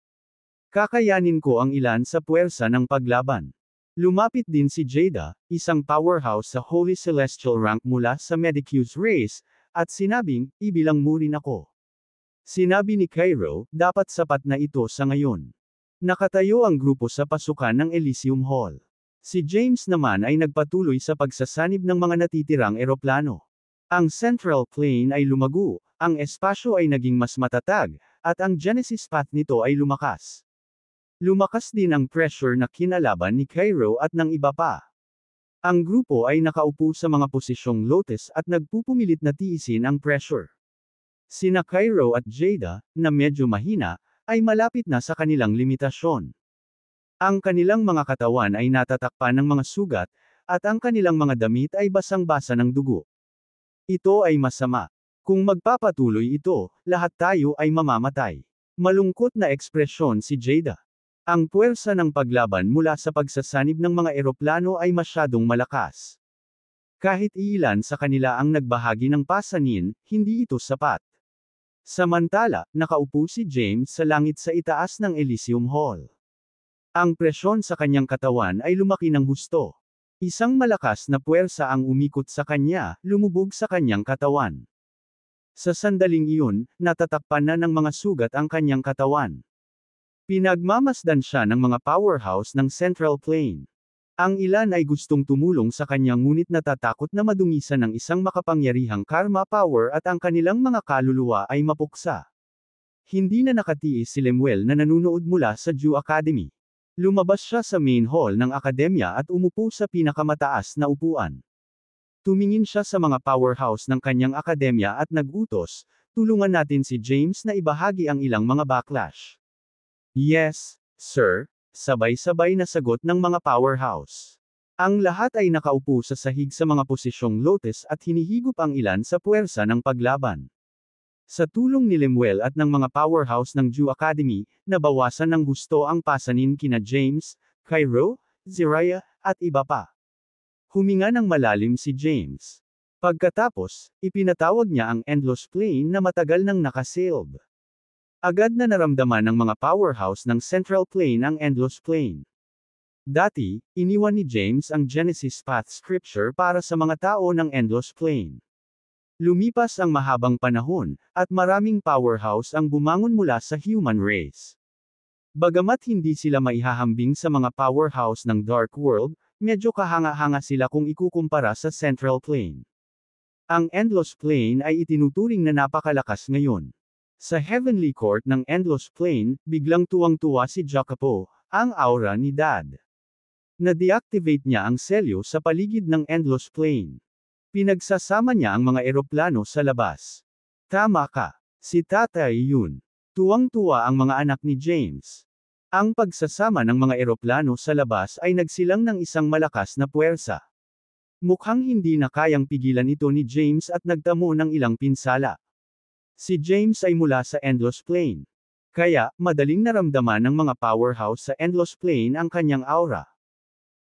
Kakayanin ko ang ilan sa puwersa ng paglaban. Lumapit din si Jada, isang powerhouse sa Holy Celestial rank mula sa Medicus race, at sinabing, ibilang mo rin ako. Sinabi ni Cairo, dapat sapat na ito sa ngayon. Nakatayo ang grupo sa pasukan ng Elysium Hall. Si James naman ay nagpatuloy sa pagsasanib ng mga natitirang eroplano. Ang Central Plain ay lumago, ang espasyo ay naging mas matatag, at ang genesis path nito ay lumakas. Lumakas din ang pressure na kinalaban ni Cairo at ng iba pa. Ang grupo ay nakaupo sa mga posisyong lotus at nagpupumilit na tiisin ang pressure. Sina Cairo at Jada, na medyo mahina, ay malapit na sa kanilang limitasyon. Ang kanilang mga katawan ay natatakpan ng mga sugat, at ang kanilang mga damit ay basang-basa ng dugo. Ito ay masama. Kung magpapatuloy ito, lahat tayo ay mamamatay. Malungkot na ekspresyon si Jada. Ang puwersa ng paglaban mula sa pagsasanib ng mga eroplano ay masyadong malakas. Kahit iilan sa kanila ang nagbahagi ng pasanin, hindi ito sapat. Samantala, nakaupo si James sa langit sa itaas ng Elysium Hall. Ang presyon sa kanyang katawan ay lumaki ng husto. Isang malakas na puwersa ang umikot sa kanya, lumubog sa kanyang katawan. Sa sandaling iyon, natatakpan na ng mga sugat ang kanyang katawan. Pinagmamasdan siya ng mga powerhouse ng Central Plane. Ang ilan ay gustong tumulong sa kanya ngunit natatakot na madungisan ng isang makapangyarihang karma power at ang kanilang mga kaluluwa ay mapuksa. Hindi na nakatiis si Lemuel na nanunood mula sa Jew Academy. Lumabas siya sa main hall ng akademya at umupo sa pinakamataas na upuan. Tumingin siya sa mga powerhouse ng kanyang akademya at nag-utos, tulungan natin si James na ibahagi ang ilang mga backlash. Yes, sir, sabay-sabay na sagot ng mga powerhouse. Ang lahat ay nakaupo sa sahig sa mga posisyong lotus at hinihigop ang ilan sa puwersa ng paglaban. Sa tulong ni Lemuel at ng mga powerhouse ng Jew Academy, nabawasan ng husto ang pasanin kina James, Cairo, Zariah, at iba pa. Huminga ng malalim si James. Pagkatapos, ipinatawag niya ang endless plane na matagal nang nakasealed. Agad na naramdaman ng mga powerhouse ng Central Plane ang endless plane. Dati, iniwan ni James ang Genesis Path Scripture para sa mga tao ng endless plane. Lumipas ang mahabang panahon, at maraming powerhouse ang bumangon mula sa human race. Bagamat hindi sila maihahambing sa mga powerhouse ng Dark World, medyo kahanga-hanga sila kung ikukumpara sa Central Plane. Ang endless plane ay itinuturing na napakalakas ngayon. Sa Heavenly Court ng Endless Plane, biglang tuwang-tuwa si Jacopo, ang aura ni Dad. Na-deactivate niya ang selyo sa paligid ng Endless Plane. Pinagsasama niya ang mga eroplano sa labas. Tama ka. Si Tatay yun. Tuwang-tuwa ang mga anak ni James. Ang pagsasama ng mga eroplano sa labas ay nagsilang ng isang malakas na puwersa. Mukhang hindi na kayang pigilan ito ni James at nagtamo ng ilang pinsala. Si James ay mula sa Endless Plane. Kaya, madaling naramdaman ng mga powerhouse sa Endless Plane ang kanyang aura.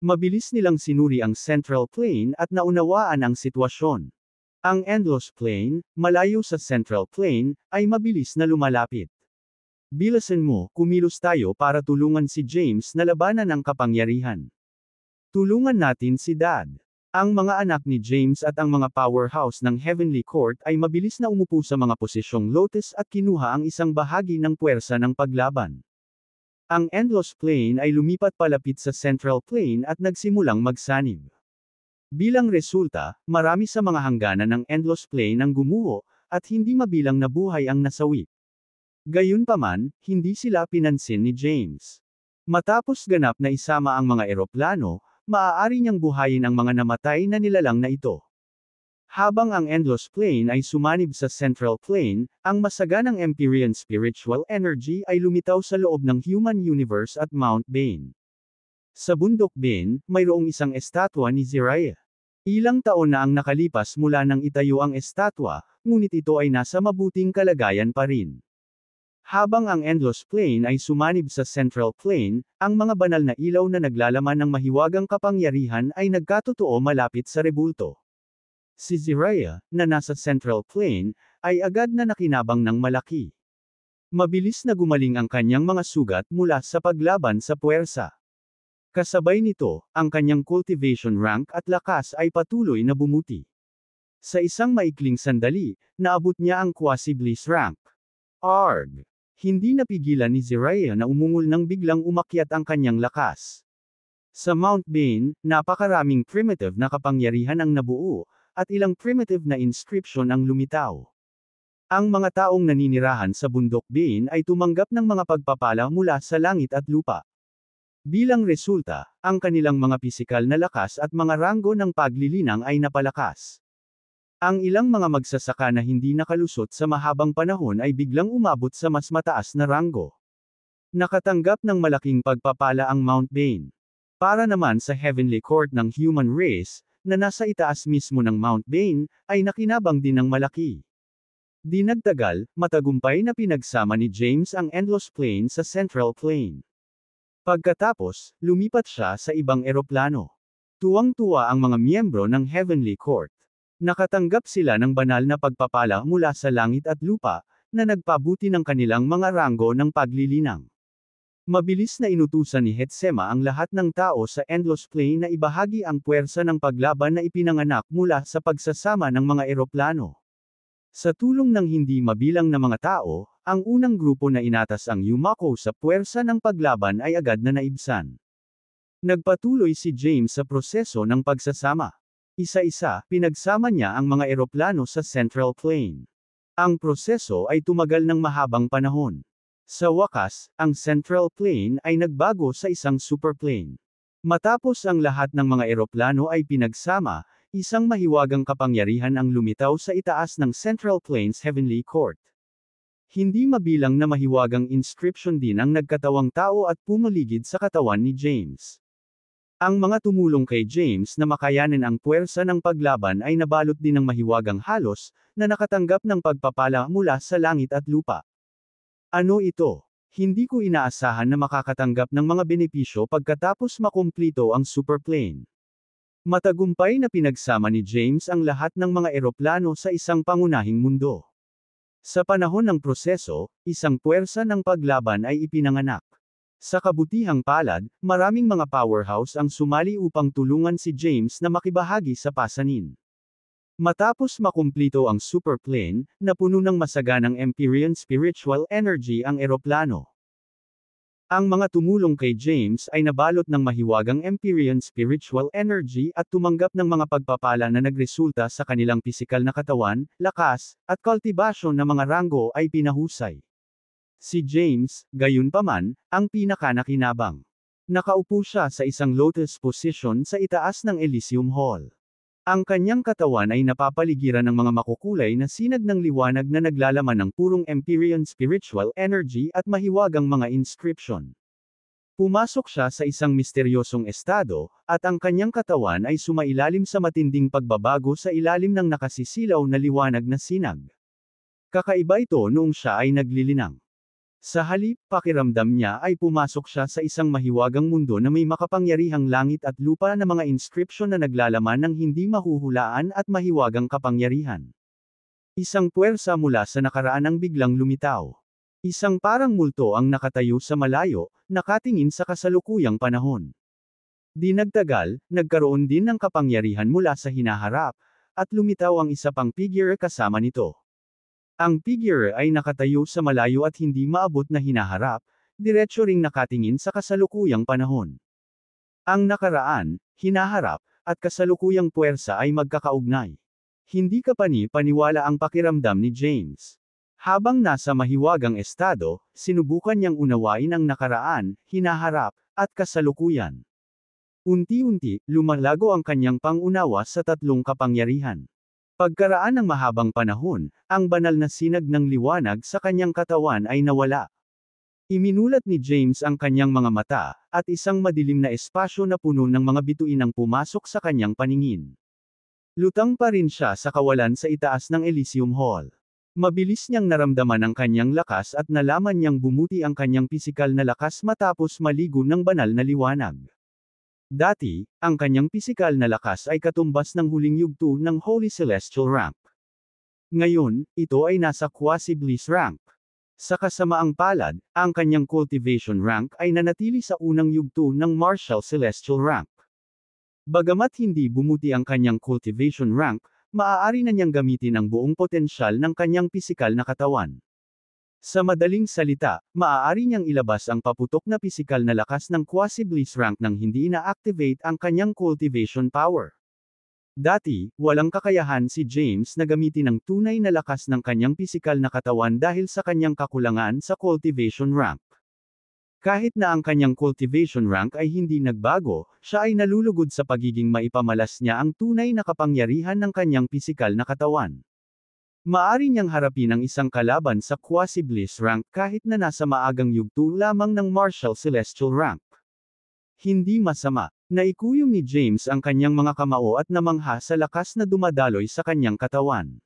Mabilis nilang sinuri ang Central Plane at naunawaan ang sitwasyon. Ang Endless Plane, malayo sa Central Plane, ay mabilis na lumalapit. Bilisan mo, kumilos tayo para tulungan si James na labanan ang kapangyarihan. Tulungan natin si Dad. Ang mga anak ni James at ang mga powerhouse ng Heavenly Court ay mabilis na umupo sa mga posisyong lotus at kinuha ang isang bahagi ng puwersa ng paglaban. Ang Endless Plane ay lumipat palapit sa Central Plane at nagsimulang magsanib. Bilang resulta, marami sa mga hangganan ng Endless Plane ang gumuho, at hindi mabilang na buhay ang nasawi. Gayunpaman, hindi sila pinansin ni James. Matapos ganap na isama ang mga eroplano, maaari niyang buhayin ang mga namatay na nilalang na ito. Habang ang Endless Plane ay sumanib sa Central Plane, ang masaganang Empyrean spiritual energy ay lumitaw sa loob ng human universe at Mount Bane. Sa bundok Bane, mayroong isang estatwa ni Zariah. Ilang taon na ang nakalipas mula nang itayo ang estatwa, ngunit ito ay nasa mabuting kalagayan pa rin. Habang ang Endless Plane ay sumanib sa Central Plane, ang mga banal na ilaw na naglalaman ng mahiwagang kapangyarihan ay nagkatotoo malapit sa rebulto. Si Zariah, na nasa Central Plane, ay agad na nakinabang ng malaki. Mabilis na gumaling ang kanyang mga sugat mula sa paglaban sa puwersa. Kasabay nito, ang kanyang cultivation rank at lakas ay patuloy na bumuti. Sa isang maikling sandali, naabot niya ang quasi-bliss rank. Arg! Hindi napigilan ni Zariah na umungol nang biglang umakyat ang kanyang lakas. Sa Mount Bane, napakaraming primitive na kapangyarihan ang nabuo, at ilang primitive na inscription ang lumitaw. Ang mga taong naninirahan sa bundok Bane ay tumanggap ng mga pagpapala mula sa langit at lupa. Bilang resulta, ang kanilang mga pisikal na lakas at mga ranggo ng paglilinang ay napalakas. Ang ilang mga magsasaka na hindi nakalusot sa mahabang panahon ay biglang umabot sa mas mataas na ranggo. Nakatanggap ng malaking pagpapala ang Mount Bane. Para naman sa Heavenly Court ng human race, na nasa itaas mismo ng Mount Bane, ay nakinabang din ng malaki. Di nagtagal, matagumpay na pinagsama ni James ang Endless Plane sa Central Plane. Pagkatapos, lumipat siya sa ibang eroplano. Tuwang-tuwa ang mga miyembro ng Heavenly Court. Nakatanggap sila ng banal na pagpapala mula sa langit at lupa, na nagpabuti ng kanilang mga ranggo ng paglilinang. Mabilis na inutusan ni Hetsema ang lahat ng tao sa Endless Plane na ibahagi ang puwersa ng paglaban na ipinanganak mula sa pagsasama ng mga eroplano. Sa tulong ng hindi mabilang na mga tao, ang unang grupo na inatas ang Yumako sa puwersa ng paglaban ay agad na naibsan. Nagpatuloy si James sa proseso ng pagsasama. Isa-isa, pinagsama niya ang mga eroplano sa Central Plain. Ang proseso ay tumagal ng mahabang panahon. Sa wakas, ang Central Plain ay nagbago sa isang superplane. Matapos ang lahat ng mga eroplano ay pinagsama, isang mahiwagang kapangyarihan ang lumitaw sa itaas ng Central Plain's Heavenly Court. Hindi mabilang na mahiwagang inscription din ang nagkatawang tao at pumaligid sa katawan ni James. Ang mga tumulong kay James na makayanin ang puwersa ng paglaban ay nabalot din ng mahiwagang halos, na nakatanggap ng pagpapala mula sa langit at lupa. Ano ito? Hindi ko inaasahan na makakatanggap ng mga benepisyo pagkatapos makumplito ang superplane. Matagumpay na pinagsama ni James ang lahat ng mga eroplano sa isang pangunahing mundo. Sa panahon ng proseso, isang puwersa ng paglaban ay ipinanganak. Sa kabutihang palad, maraming mga powerhouse ang sumali upang tulungan si James na makibahagi sa pasanin. Matapos makumplito ang superplane, napuno ng masaganang Empyrean spiritual energy ang eroplano. Ang mga tumulong kay James ay nabalot ng mahiwagang Empyrean spiritual energy at tumanggap ng mga pagpapala na nagresulta sa kanilang pisikal na katawan, lakas, at kultibasyon na mga ranggo ay pinahusay. Si James, gayunpaman, ang pinakanakinabang. Nakaupo siya sa isang lotus position sa itaas ng Elysium Hall. Ang kanyang katawan ay napapaligiran ng mga makukulay na sinag ng liwanag na naglalaman ng purong Empyrean spiritual energy at mahiwagang mga inscription. Pumasok siya sa isang misteryosong estado, at ang kanyang katawan ay sumailalim sa matinding pagbabago sa ilalim ng nakasisilaw na liwanag na sinag. Kakaiba ito noong siya ay naglilinang. Sa halip, pakiramdam niya ay pumasok siya sa isang mahiwagang mundo na may makapangyarihang langit at lupa na mga inscription na naglalaman ng hindi mahuhulaan at mahiwagang kapangyarihan. Isang puwersa mula sa nakaraan ang biglang lumitaw. Isang parang multo ang nakatayo sa malayo, nakatingin sa kasalukuyang panahon. Di nagtagal, nagkaroon din ng kapangyarihan mula sa hinaharap, at lumitaw ang isa pang figure kasama nito. Ang figure ay nakatayo sa malayo at hindi maabot na hinaharap, diretso ring nakatingin sa kasalukuyang panahon. Ang nakaraan, hinaharap, at kasalukuyang puwersa ay magkakaugnay. Hindi kapani-paniwala ang pakiramdam ni James. Habang nasa mahiwagang estado, sinubukan niyang unawain ang nakaraan, hinaharap, at kasalukuyan. Unti-unti, lumalago ang kanyang pangunawa sa tatlong kapangyarihan. Pagkaraan ng mahabang panahon, ang banal na sinag ng liwanag sa kanyang katawan ay nawala. Iminulat ni James ang kanyang mga mata, at isang madilim na espasyo na puno ng mga bituin ang pumasok sa kanyang paningin. Lutang pa rin siya sa kawalan sa itaas ng Elysium Hall. Mabilis niyang naramdaman ang kanyang lakas at nalaman niyang bumuti ang kanyang pisikal na lakas matapos maligo ng banal na liwanag. Dati, ang kanyang pisikal na lakas ay katumbas ng huling yugto ng Holy Celestial Rank. Ngayon, ito ay nasa Quasi-Bliss Rank. Sa kasamaang palad, ang kanyang Cultivation Rank ay nanatili sa unang yugto ng Martial Celestial Rank. Bagamat hindi bumuti ang kanyang Cultivation Rank, maaari na niyang gamitin ang buong potensyal ng kanyang pisikal na katawan. Sa madaling salita, maaari niyang ilabas ang paputok na pisikal na lakas ng Quasi-Bliss Rank nang hindi na-activate ang kanyang cultivation power. Dati, walang kakayahan si James na gamitin ang tunay na lakas ng kanyang pisikal na katawan dahil sa kanyang kakulangan sa cultivation rank. Kahit na ang kanyang cultivation rank ay hindi nagbago, siya ay nalulugod sa pagiging maipamalas niya ang tunay na kapangyarihan ng kanyang pisikal na katawan. Maari niyang harapin ang isang kalaban sa Quasi-Bliss Rank kahit na nasa maagang yugto lamang ng Martial Celestial Rank. Hindi masama. Naikuyom ni James ang kanyang mga kamao at namangha sa lakas na dumadaloy sa kanyang katawan.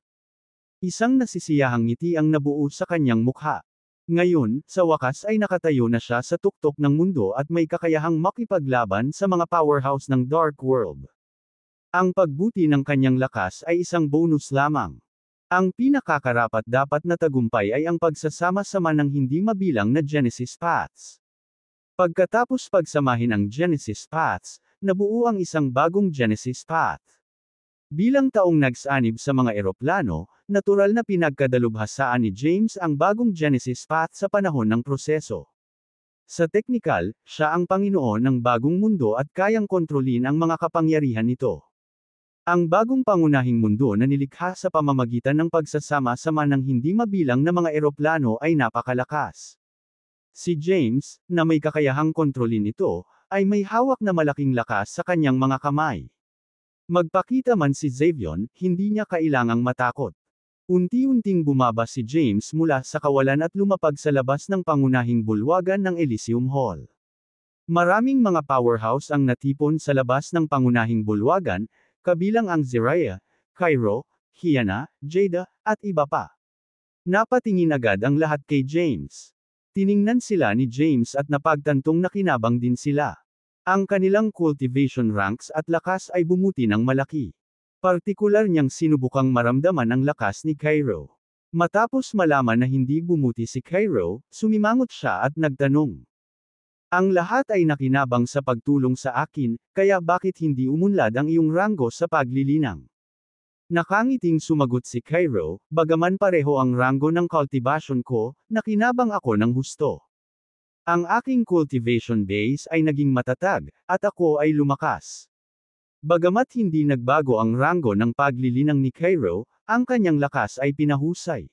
Isang nasisiyahang ngiti ang nabuo sa kanyang mukha. Ngayon, sa wakas ay nakatayo na siya sa tuktok ng mundo at may kakayahang makipaglaban sa mga powerhouse ng Dark World. Ang pagbuti ng kanyang lakas ay isang bonus lamang. Ang pinakakarapat-dapat na tagumpay ay ang pagsasama-sama ng hindi mabilang na Genesis Paths. Pagkatapos pagsamahin ang Genesis Paths, nabuo ang isang bagong Genesis Path. Bilang taong nagsanib sa mga eroplano, natural na pinagkadalubhasaan ni James ang bagong Genesis Path sa panahon ng proseso. Sa teknikal, siya ang Panginoon ng bagong mundo at kayang kontrolin ang mga kapangyarihan nito. Ang bagong pangunahing mundo na nilikha sa pamamagitan ng pagsasama-sama ng hindi mabilang na mga eroplano ay napakalakas. Si James, na may kakayahang kontrolin ito, ay may hawak na malaking lakas sa kanyang mga kamay. Magpakita man si Xavier, hindi niya kailangang matakot. Unti-unting bumaba si James mula sa kawalan at lumapag sa labas ng pangunahing bulwagan ng Elysium Hall. Maraming mga powerhouse ang natipon sa labas ng pangunahing bulwagan, kabilang ang Zariah, Cairo, Kiana, Jada, at iba pa. Napatingin agad ang lahat kay James. Tiningnan sila ni James at napagtantong nakinabang din sila. Ang kanilang cultivation ranks at lakas ay bumuti ng malaki. Partikular niyang sinubukang maramdaman ang lakas ni Cairo. Matapos malaman na hindi bumuti si Cairo, sumimangot siya at nagtanong. Ang lahat ay nakinabang sa pagtulong sa akin, kaya bakit hindi umunlad ang iyong ranggo sa paglilinang? Nakangiting sumagot si Cairo, bagaman pareho ang ranggo ng cultivation ko, nakinabang ako ng husto. Ang aking cultivation base ay naging matatag, at ako ay lumakas. Bagamat hindi nagbago ang ranggo ng paglilinang ni Cairo, ang kanyang lakas ay pinahusay.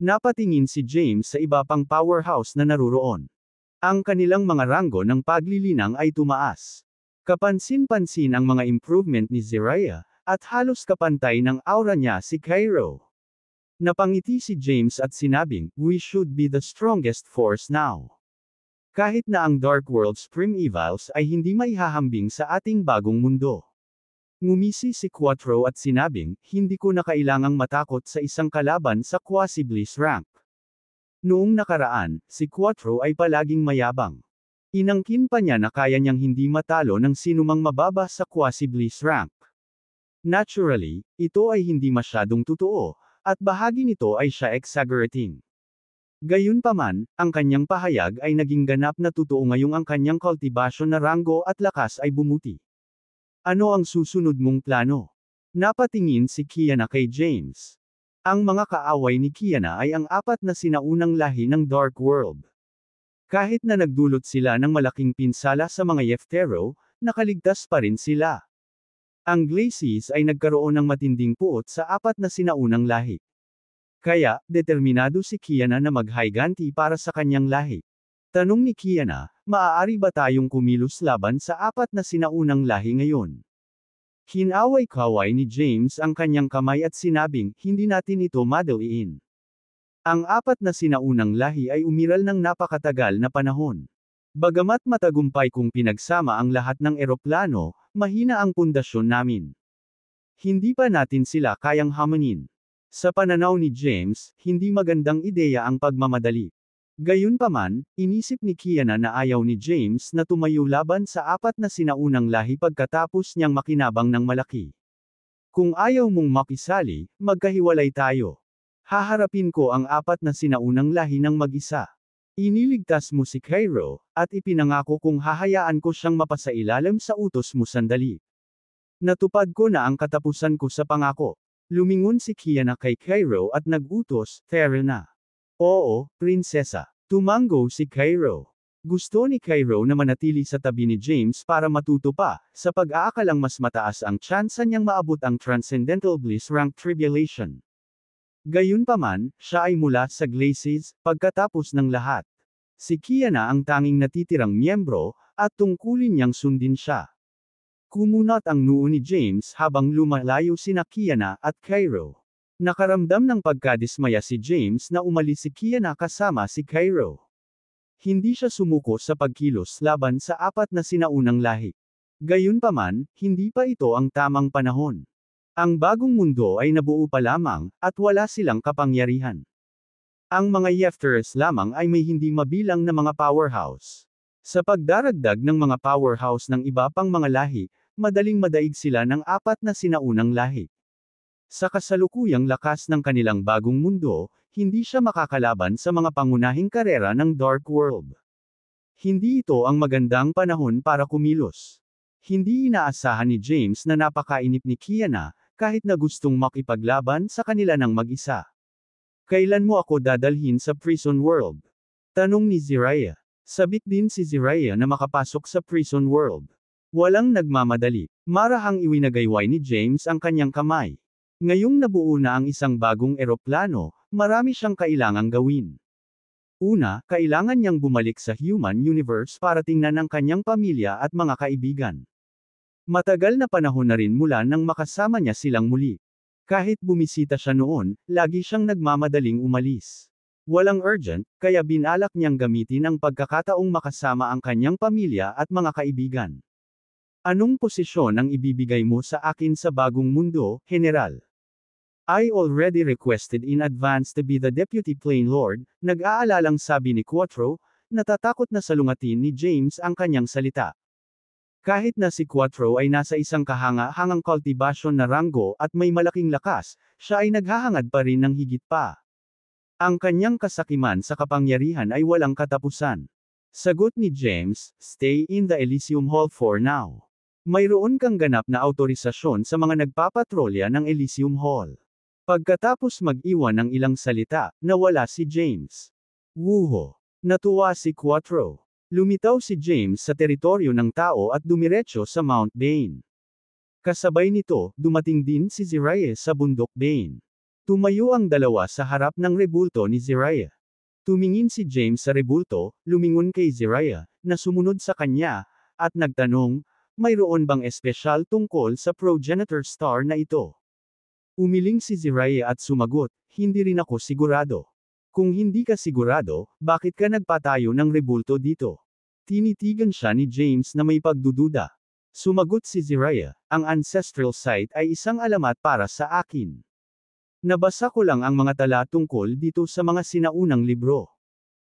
Napatingin si James sa iba pang powerhouse na naruroon. Ang kanilang mga ranggo ng paglilinang ay tumaas. Kapansin-pansin ang mga improvement ni Zariah, at halos kapantay ng aura niya si Cairo. Napangiti si James at sinabing, "We should be the strongest force now." Kahit na ang Dark World's primevals ay hindi maihahambing sa ating bagong mundo. Ngumisi si Quattro at sinabing, "Hindi ko na kailangang matakot sa isang kalaban sa Quasi-Bliss rank." Noong nakaraan, si Quattro ay palaging mayabang. Inangkin pa niya na kaya niyang hindi matalo ng sinumang mababa sa Quasi-Bliss rank. Naturally, ito ay hindi masyadong totoo, at bahagi nito ay siya exaggerating. Gayunpaman, ang kanyang pahayag ay naging ganap na totoo ngayong ang kanyang cultivation na ranggo at lakas ay bumuti. Ano ang susunod mong plano? Napatingin si Kiana kay James. Ang mga kaaway ni Kiana ay ang apat na sinaunang lahi ng Dark World. Kahit na nagdulot sila ng malaking pinsala sa mga Yeftero, nakaligtas pa rin sila. Ang Glacies ay nagkaroon ng matinding puot sa apat na sinaunang lahi. Kaya, determinado si Kiana na maghayganti para sa kanyang lahi. Tanong ni Kiana, maaari ba tayong kumilos laban sa apat na sinaunang lahi ngayon? Kinaway-kaway ni James ang kanyang kamay at sinabing, hindi natin ito madaliin. Ang apat na sinaunang lahi ay umiral ng napakatagal na panahon. Bagamat matagumpay kung pinagsama ang lahat ng eroplano, mahina ang pundasyon namin. Hindi pa natin sila kayang hamanin. Sa pananaw ni James, hindi magandang ideya ang pagmamadali. Gayunpaman, inisip ni Kiana na ayaw ni James na tumayo laban sa apat na sinaunang lahi pagkatapos niyang makinabang ng malaki. Kung ayaw mong makisali, magkahiwalay tayo. Haharapin ko ang apat na sinaunang lahi ng mag-isa. Iniligtas mo si Cairo, at ipinangako kung hahayaan ko siyang mapasailalim sa utos mo sandali. Natupad ko na ang katapusan ko sa pangako. Lumingon si Kiana kay Cairo at nag-utos, "Tara na." Oo, prinsesa. Tumango si Cairo. Gusto ni Cairo na manatili sa tabi ni James para matuto pa, sa pag-aakalang mas mataas ang tsansa niyang maabot ang Transcendental Bliss Rank Tribulation. Gayunpaman, siya ay mula sa Glacies, pagkatapos ng lahat. Si Kiana ang tanging natitirang miyembro, at tungkulin niyang sundin siya. Kumunat ang noo ni James habang lumalayo sina Kiana at Cairo. Nakaramdam ng pagkadismaya si James na umalis si Kiana kasama si Cairo. Hindi siya sumuko sa pagkilos laban sa apat na sinaunang lahi. Gayunpaman, hindi pa ito ang tamang panahon. Ang bagong mundo ay nabuo pa lamang, at wala silang kapangyarihan. Ang mga Yefteres lamang ay may hindi mabilang na mga powerhouse. Sa pagdaragdag ng mga powerhouse ng iba pang mga lahi, madaling madaig sila ng apat na sinaunang lahi. Sa kasalukuyang lakas ng kanilang bagong mundo, hindi siya makakalaban sa mga pangunahing karera ng Dark World. Hindi ito ang magandang panahon para kumilos. Hindi inaasahan ni James na napakainip ni Kiana, kahit na gustong makipaglaban sa kanila ng mag-isa. Kailan mo ako dadalhin sa prison world? Tanong ni Jiraiya. Sabik din si Jiraiya na makapasok sa prison world. Walang nagmamadali. Marahang iwinagayway ni James ang kanyang kamay. Ngayong nabuo na ang isang bagong eroplano, marami siyang kailangang gawin. Una, kailangan niyang bumalik sa human universe para tingnan ang kanyang pamilya at mga kaibigan. Matagal na panahon na rin mula nang makasama niya silang muli. Kahit bumisita siya noon, lagi siyang nagmamadaling umalis. Walang urgent, kaya binalak niyang gamitin ang pagkakataong makasama ang kanyang pamilya at mga kaibigan. Anong posisyon ang ibibigay mo sa akin sa bagong mundo, General? I already requested in advance to be the Deputy Plane Lord, nag-aalalang sabi ni Quattro, natatakot na salungatin ni James ang kanyang salita. Kahit na si Quattro ay nasa isang kahanga-hangang kultibasyon na ranggo at may malaking lakas, siya ay naghahangad pa rin ng higit pa. Ang kanyang kasakiman sa kapangyarihan ay walang katapusan. Sagot ni James, stay in the Elysium Hall for now. Mayroon kang ganap na autorisasyon sa mga nagpapatrolya ng Elysium Hall. Pagkatapos mag-iwan ng ilang salita, nawala si James. Wuho! Natuwa si Quattro. Lumitaw si James sa teritoryo ng tao at dumiretso sa Mount Bane. Kasabay nito, dumating din si Jiraiya sa bundok Bane. Tumayo ang dalawa sa harap ng rebulto ni Jiraiya. Tumingin si James sa rebulto, lumingon kay Jiraiya, na sumunod sa kanya, at nagtanong, mayroon bang espesyal tungkol sa progenitor star na ito? Umiling si Jiraiya at sumagot, hindi rin ako sigurado. Kung hindi ka sigurado, bakit ka nagpatayo ng rebulto dito? Tinitigan siya ni James na may pagdududa. Sumagot si Jiraiya, ang ancestral site ay isang alamat para sa akin. Nabasa ko lang ang mga tala tungkol dito sa mga sinaunang libro.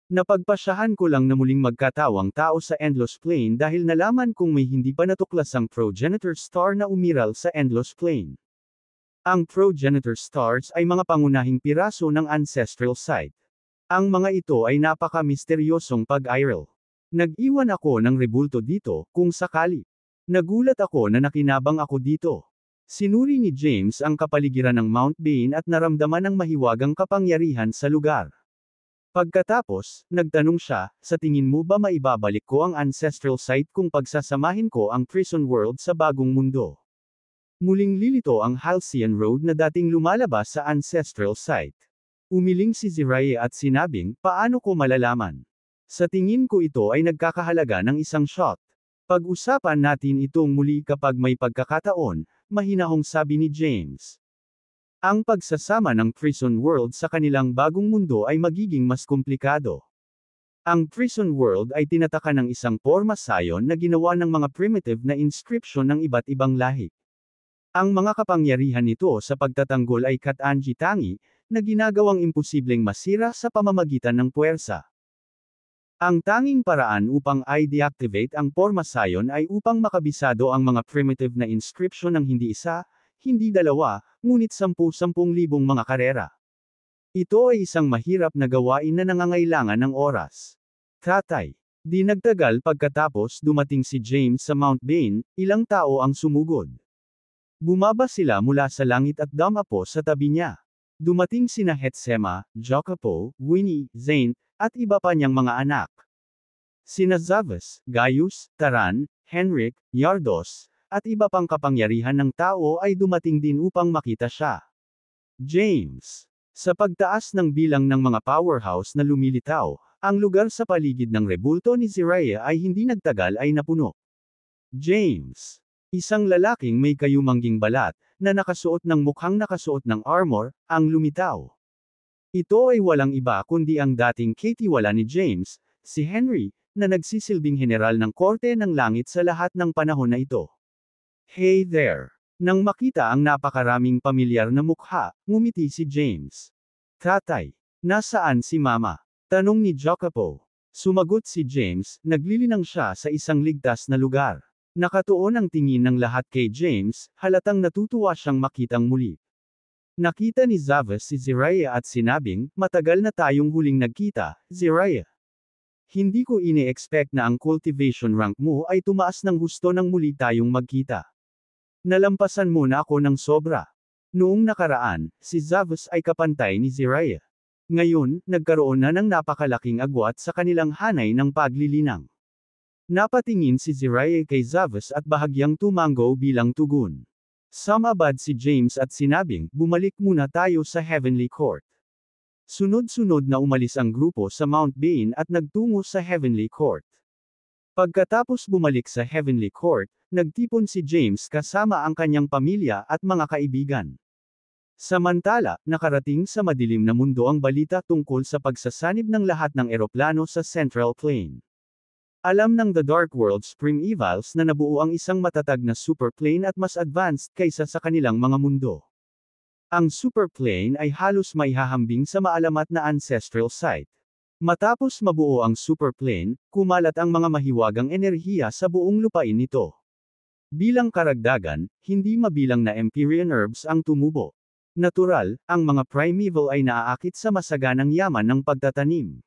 Napagpasyahan ko lang na muling magkatawang tao sa Endless Plane dahil nalaman kong may hindi pa natuklasang progenitor star na umiral sa Endless Plane. Ang progenitor stars ay mga pangunahing piraso ng ancestral site. Ang mga ito ay napaka-misteryosong pag-iral. Nag-iwan ako ng rebulto dito, kung sakali. Nagulat ako na nakinabang ako dito. Sinuri ni James ang kapaligiran ng Mount Bane at naramdaman ang mahiwagang kapangyarihan sa lugar. Pagkatapos, nagtanong siya, sa tingin mo ba maibabalik ko ang ancestral site kung pagsasamahin ko ang prison world sa bagong mundo? Muling lilito ang Halcyon Road na dating lumalabas sa ancestral site. Umiling si Jiraiya at sinabing, paano ko malalaman? Sa tingin ko ito ay nagkakahalaga ng isang shot. Pag-usapan natin itong muli kapag may pagkakataon, mahinahong sabi ni James. Ang pagsasama ng prison world sa kanilang bagong mundo ay magiging mas komplikado. Ang prison world ay tinataka ng isang pormasayon na ginawa ng mga primitive na inscription ng iba't ibang lahi. Ang mga kapangyarihan nito sa pagtatanggol ay Katanji Tangi, na ginagawang imposibleng masira sa pamamagitan ng puwersa. Ang tanging paraan upang i-deactivate ang pormasayon ay upang makabisado ang mga primitive na inscription ng hindi isa, hindi dalawa, ngunit 10,000 mga karera. Ito ay isang mahirap na gawain na nangangailangan ng oras. Tatay. Di nagtagal pagkatapos dumating si James sa Mount Bane, ilang tao ang sumugod. Bumaba sila mula sa langit at dumapo sa tabi niya. Dumating sina Hetsema, Jacopo, Winnie, Zane, at iba pa niyang mga anak. Sina Zavas, Gaius, Taran, Henrik, Yardos, at iba pang kapangyarihan ng tao ay dumating din upang makita siya. James. Sa pagtaas ng bilang ng mga powerhouse na lumilitaw, ang lugar sa paligid ng rebulto ni Jiraiya ay hindi nagtagal ay napuno. James. Isang lalaking may kayumangging balat, na nakasuot ng mukhang nakasuot ng armor, ang lumitaw. Ito ay walang iba kundi ang dating katiwala ni James, si Henry, na nagsisilbing general ng korte ng langit sa lahat ng panahon na ito. Hey there! Nang makita ang napakaraming pamilyar na mukha, ngumiti si James. Tatay, nasaan si Mama? Tanong ni Jacopo. Sumagot si James, naglilinang siya sa isang ligtas na lugar. Nakatuon ang tingin ng lahat kay James, halatang natutuwa siyang makitang muli. Nakita ni Zavas si Jiraiya at sinabing, matagal na tayong huling nagkita, Jiraiya. Hindi ko ine-expect na ang cultivation rank mo ay tumaas ng husto nang muli tayong magkita. Nalampasan mo na ako ng sobra. Noong nakaraan, si Zavos ay kapantay ni Jiraiya. Ngayon, nagkaroon na ng napakalaking agwat sa kanilang hanay ng paglilinang. Napatingin si Jiraiya kay Zavos at bahagyang tumango bilang tugon. Sumabad si James at sinabing, bumalik muna tayo sa Heavenly Court. Sunod-sunod na umalis ang grupo sa Mount Bane at nagtungo sa Heavenly Court. Pagkatapos bumalik sa Heavenly Court, nagtipon si James kasama ang kanyang pamilya at mga kaibigan. Samantala, nakarating sa madilim na mundo ang balita tungkol sa pagsasanib ng lahat ng eroplano sa Central Plain. Alam ng The Dark World's Primevals na nabuo ang isang matatag na superplane at mas advanced kaysa sa kanilang mga mundo. Ang superplane ay halos maihahambing sa maalamat na ancestral site. Matapos mabuo ang superplane, kumalat ang mga mahiwagang enerhiya sa buong lupain nito. Bilang karagdagan, hindi mabilang na Empyrean herbs ang tumubo. Natural, ang mga primeval ay naaakit sa masaganang yaman ng pagtatanim.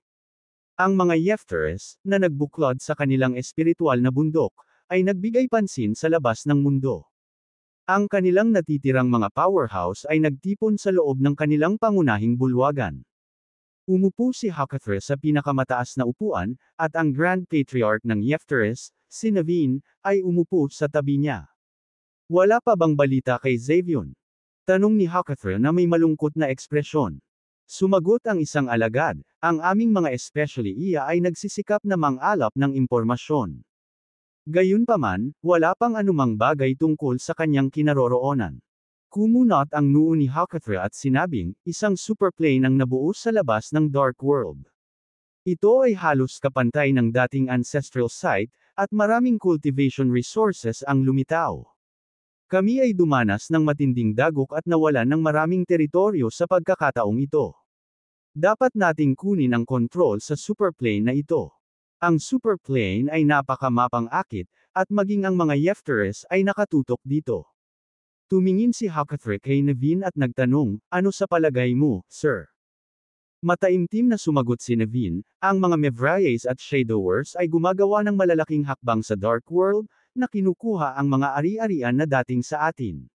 Ang mga Yefteres, na nagbuklod sa kanilang espiritual na bundok, ay nagbigay pansin sa labas ng mundo. Ang kanilang natitirang mga powerhouse ay nagtipon sa loob ng kanilang pangunahing bulwagan. Umupo si Hakathra sa pinakamataas na upuan, at ang Grand Patriarch ng Yefteres, si Naveen, ay umupo sa tabi niya. Wala pa bang balita kay Xavion? Tanong ni Hakathra na may malungkot na ekspresyon. Sumagot ang isang alagad, ang aming mga especially iya ay nagsisikap na mang-alap ng impormasyon. Gayunpaman, wala pang anumang bagay tungkol sa kanyang kinaroroonan. Kumunot ang noo ni Hakathra at sinabing, isang superplane ang nabuo sa labas ng Dark World. Ito ay halos kapantay ng dating ancestral site, at maraming cultivation resources ang lumitaw. Kami ay dumanas ng matinding dagok at nawalan ng maraming teritoryo sa pagkakataong ito. Dapat nating kunin ang kontrol sa superplane na ito. Ang superplane ay napakamapang-akit, at maging ang mga Yefteres ay nakatutok dito. Tumingin si Hakathra kay Naveen at nagtanong, ano sa palagay mo, sir? Mataimtim na sumagot si Naveen, ang mga Mevriers at Shadowers ay gumagawa ng malalaking hakbang sa Dark World, na kinukuha ang mga ari-arian na dating sa atin.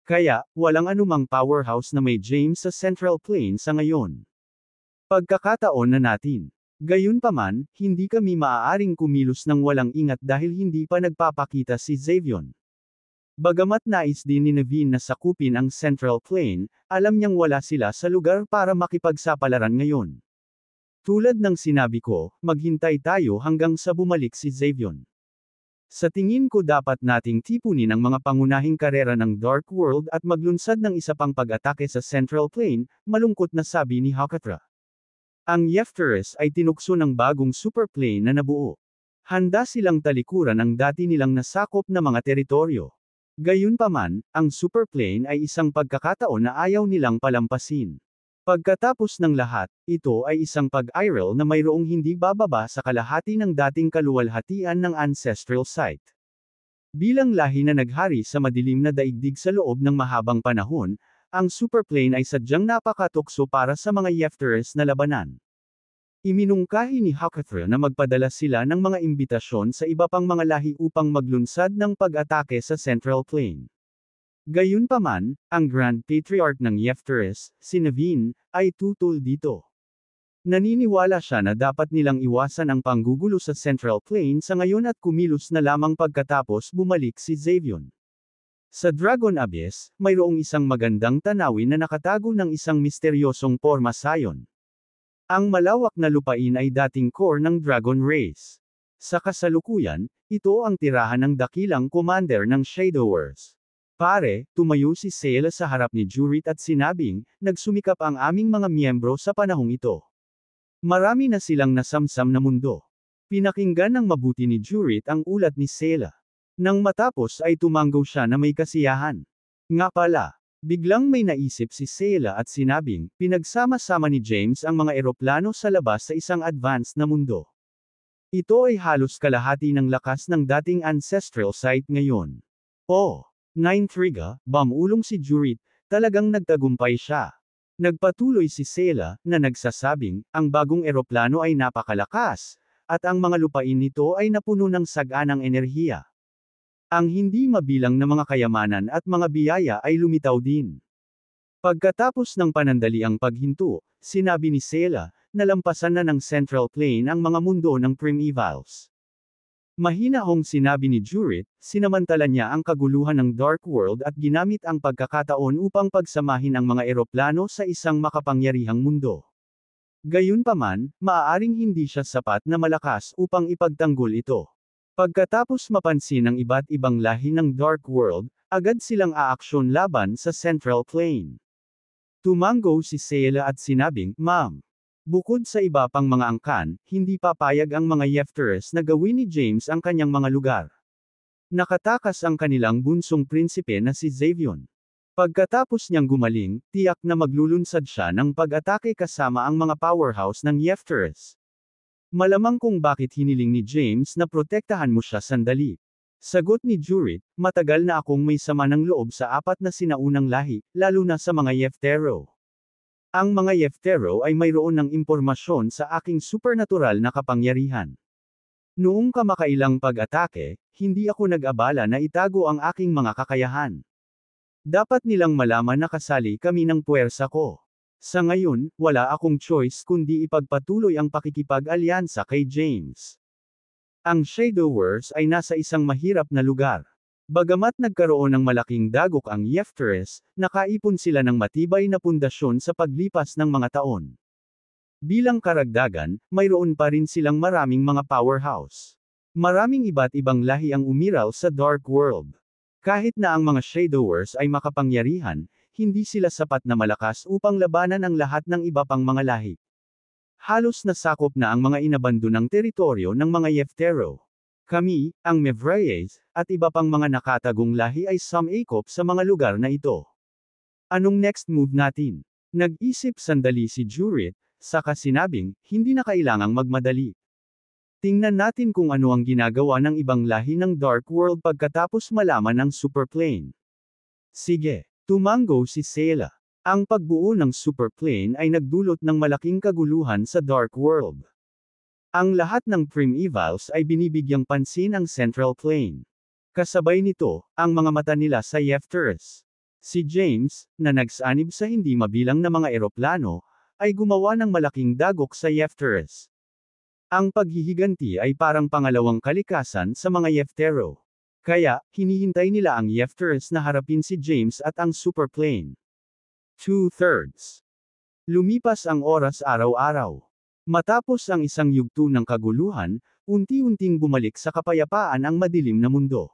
Kaya, walang anumang powerhouse na may James sa Central Plain sa ngayon. Pagkakataon na natin. Gayunpaman, hindi kami maaaring kumilos ng walang ingat dahil hindi pa nagpapakita si Xavion. Bagamat nais din ni Naveen na sakupin ang Central Plain, alam niyang wala sila sa lugar para makipagsapalaran ngayon. Tulad ng sinabi ko, maghintay tayo hanggang sa bumalik si Xavion. Sa tingin ko dapat nating tipunin ang mga pangunahing karera ng Dark World at maglunsad ng isa pang pag-atake sa Central Plain, malungkot na sabi ni Hakathra. Ang Yefteres ay tinukso ng bagong superplane na nabuo. Handa silang talikuran ang dati nilang nasakop na mga teritoryo. Gayunpaman, ang superplane ay isang pagkakataon na ayaw nilang palampasin. Pagkatapos ng lahat, ito ay isang pag-iral na mayroong hindi bababa sa kalahati ng dating kaluwalhatian ng ancestral site. Bilang lahi na naghari sa madilim na daigdig sa loob ng mahabang panahon, ang superplane ay sadyang napakatukso para sa mga Yefteres na labanan. Iminungkahi ni Hakathra na magpadala sila ng mga imbitasyon sa iba pang mga lahi upang maglunsad ng pag-atake sa Central Plain. Gayunpaman, ang Grand Patriarch ng Yefteres, si Naveen, ay tutol dito. Naniniwala siya na dapat nilang iwasan ang panggugulo sa Central Plain sa ngayon at kumilos na lamang pagkatapos bumalik si Xavion. Sa Dragon Abyss, mayroong isang magandang tanawin na nakatago ng isang misteryosong pormasayon. Ang malawak na lupain ay dating core ng Dragon Race. Sa kasalukuyan, ito ang tirahan ng dakilang commander ng Shadowers. Pare, tumayo si Sayla sa harap ni Jurit at sinabing, nagsumikap ang aming mga miyembro sa panahong ito. Marami na silang nasamsam na mundo. Pinakinggan ng mabuti ni Jurit ang ulat ni Sayla. Nang matapos ay tumanggo siya na may kasiyahan. Nga pala, biglang may naisip si Sayla at sinabing, pinagsama-sama ni James ang mga eroplano sa labas sa isang advanced na mundo. Ito ay halos kalahati ng lakas ng dating ancestral site ngayon. Oh, naintriga, bumulong si Jurit, talagang nagtagumpay siya. Nagpatuloy si Sayla, na nagsasabing, ang bagong eroplano ay napakalakas, at ang mga lupain nito ay napuno ng saganang enerhiya. Ang hindi mabilang na mga kayamanan at mga biyaya ay lumitaw din. Pagkatapos ng panandaliang paghinto, sinabi ni Sela, nalampasan na ng Central Plane ang mga mundo ng Primevals. Mahinahong sinabi ni Jurit, sinamantala niya ang kaguluhan ng Dark World at ginamit ang pagkakataon upang pagsamahin ang mga eroplano sa isang makapangyarihang mundo. Gayunpaman, maaaring hindi siya sapat na malakas upang ipagtanggol ito. Pagkatapos mapansin ng iba't ibang lahi ng Dark World, agad silang aaksyon laban sa Central Plane. Tumango si Sela at sinabing, Ma'am. Bukod sa iba pang mga angkan, hindi papayag ang mga Yefteres na gawin ni James ang kanyang mga lugar. Nakatakas ang kanilang bunsong prinsipe na si Xavion. Pagkatapos niyang gumaling, tiyak na maglulunsad siya ng pag-atake kasama ang mga powerhouse ng Yefteres. Malamang kung bakit hiniling ni James na protektahan mo siya sandali. Sagot ni Jurit, matagal na akong may sama ng loob sa apat na sinaunang lahi, lalo na sa mga Yeftero. Ang mga Yeftero ay mayroon ng impormasyon sa aking supernatural na kapangyarihan. Noong kamakailang pag-atake, hindi ako nag-abala na itago ang aking mga kakayahan. Dapat nilang malaman na kasali kami ng puwersa ko. Sa ngayon, wala akong choice kundi ipagpatuloy ang pakikipag-alyansa kay James. Ang Shadowverse ay nasa isang mahirap na lugar. Bagamat nagkaroon ng malaking dagok ang Yefteres, nakaipon sila ng matibay na pundasyon sa paglipas ng mga taon. Bilang karagdagan, mayroon pa rin silang maraming mga powerhouse. Maraming iba't ibang lahi ang umiral sa Dark World. Kahit na ang mga Shadowverse ay makapangyarihan, hindi sila sapat na malakas upang labanan ang lahat ng iba pang mga lahi. Halos nasakop na ang mga inabandonang teritoryo ng mga Yeftero. Kami, ang Mevrayes, at iba pang mga nakatagong lahi ay sumakop sa mga lugar na ito. Anong next move natin? Nag-isip sandali si Jurit, saka sinabing, hindi na kailangang magmadali. Tingnan natin kung ano ang ginagawa ng ibang lahi ng Dark World pagkatapos malaman ang Superplane. Sige, tumango si Sela. Ang pagbuo ng Superplane ay nagdulot ng malaking kaguluhan sa Dark World. Ang lahat ng Primevals ay binibigyang pansin ang Central Plane. Kasabay nito, ang mga mata nila sa Yefteres. Si James, na nagsanib sa hindi mabilang na mga eroplano, ay gumawa ng malaking dagok sa Yefteres. Ang paghihiganti ay parang pangalawang kalikasan sa mga Yeftero. Kaya, hinihintay nila ang Yefteres na harapin si James at ang Superplane. 2/3. Lumipas ang oras araw-araw. Matapos ang isang yugto ng kaguluhan, unti-unting bumalik sa kapayapaan ang madilim na mundo.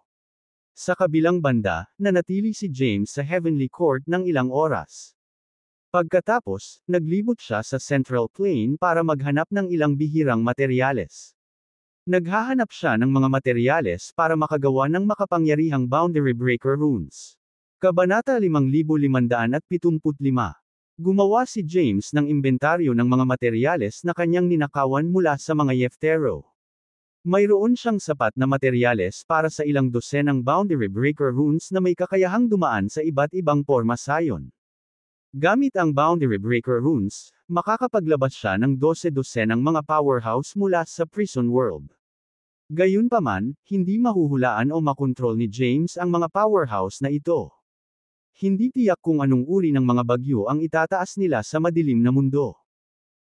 Sa kabilang banda, nanatili si James sa Heavenly Court ng ilang oras. Pagkatapos, naglibot siya sa Central Plane para maghanap ng ilang bihirang materyales. Naghahanap siya ng mga materyales para makagawa ng makapangyarihang Boundary Breaker Runes. Kabanata 5575. Gumawa si James ng imbentaryo ng mga materyales na kanyang ninakawan mula sa mga Yeftero. Mayroon siyang sapat na materyales para sa ilang dosenang Boundary Breaker Runes na may kakayahang dumaan sa iba't ibang porma sayon. Gamit ang Boundary Breaker Runes, makakapaglabas siya ng 12 dosenang mga powerhouse mula sa Prison World. Gayunpaman, hindi mahuhulaan o makontrol ni James ang mga powerhouse na ito. Hindi tiyak kung anong uri ng mga bagyo ang itataas nila sa madilim na mundo.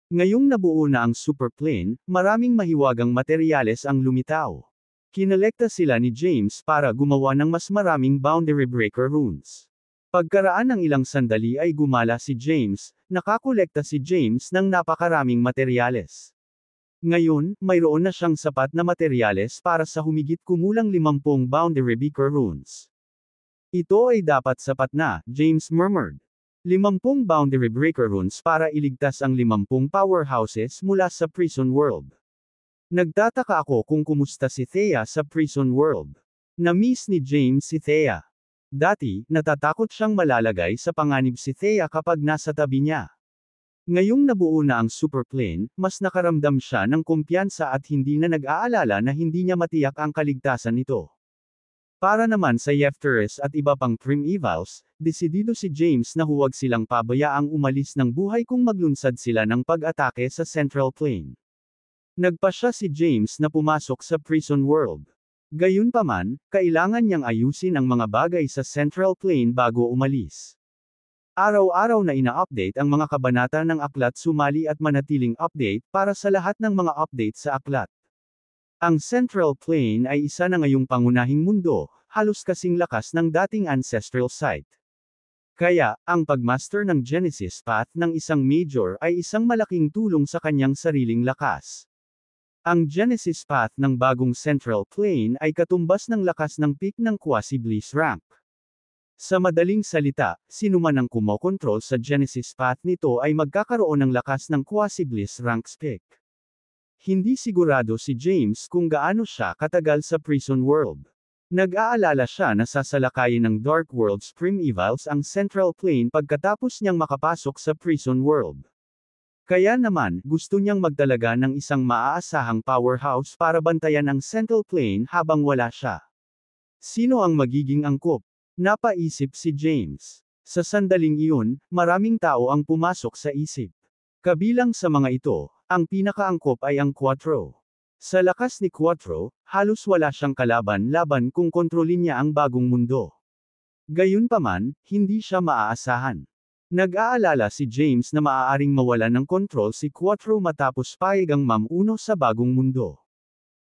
Ngayong nabuo na ang Superplane, maraming mahiwagang materyales ang lumitaw. Kinolekta sila ni James para gumawa ng mas maraming Boundary Breaker Runes. Pagkaraan ng ilang sandali ay gumala si James, nakakolekta si James ng napakaraming materyales. Ngayon, mayroon na siyang sapat na materyales para sa humigit kumulang 50 Boundary Breaker Runes. Ito ay dapat sapat na, James murmured. 50 Boundary Breaker Runes para iligtas ang 50 powerhouses mula sa Prison World. Nagtataka ako kung kumusta si Thea sa Prison World. Na-miss ni James si Thea. Dati, natatakot siyang malalagay sa panganib si Thea kapag nasa tabi niya. Ngayong nabuo na ang Superplane, mas nakaramdam siya ng kumpiyansa at hindi na nag-aalala na hindi niya matiyak ang kaligtasan nito. Para naman sa Yefteres at iba pang Primevals, desidido si James na huwag silang pabayaang umalis ng buhay kung maglunsad sila ng pag-atake sa Central Plane. Nagpasya si James na pumasok sa Prison World. Gayunpaman, kailangan niyang ayusin ang mga bagay sa Central Plain bago umalis. Araw-araw na ina-update ang mga kabanata ng aklat, sumali at manatiling update para sa lahat ng mga update sa aklat. Ang Central Plain ay isa na ngayong pangunahing mundo, halos kasing lakas ng dating ancestral site. Kaya, ang pagmaster ng Genesis Path ng isang Major ay isang malaking tulong sa kanyang sariling lakas. Ang Genesis Path ng bagong Central Plain ay katumbas ng lakas ng peak ng Quasi-Bliss rank. Sa madaling salita, sinuman ang kumokontrol sa Genesis Path nito ay magkakaroon ng lakas ng Quasi-Bliss ranks peak. Hindi sigurado si James kung gaano siya katagal sa Prison World. Nag-aalala siya na sasalakayin ng Dark World's Primevals ang Central Plain pagkatapos niyang makapasok sa Prison World. Kaya naman, gusto niyang magtalaga ng isang maaasahang powerhouse para bantayan ang Central Plain habang wala siya. Sino ang magiging angkop? Napaisip si James. Sa sandaling iyon, maraming tao ang pumasok sa isip. Kabilang sa mga ito, ang pinakaangkop ay ang Quattro. Sa lakas ni Quattro, halos wala siyang kalaban-laban kung kontrolin niya ang bagong mundo. Gayunpaman, hindi siya maaasahan. Nag-aalala si James na maaaring mawalan ng kontrol si Quattro matapos payagang mamuno sa bagong mundo.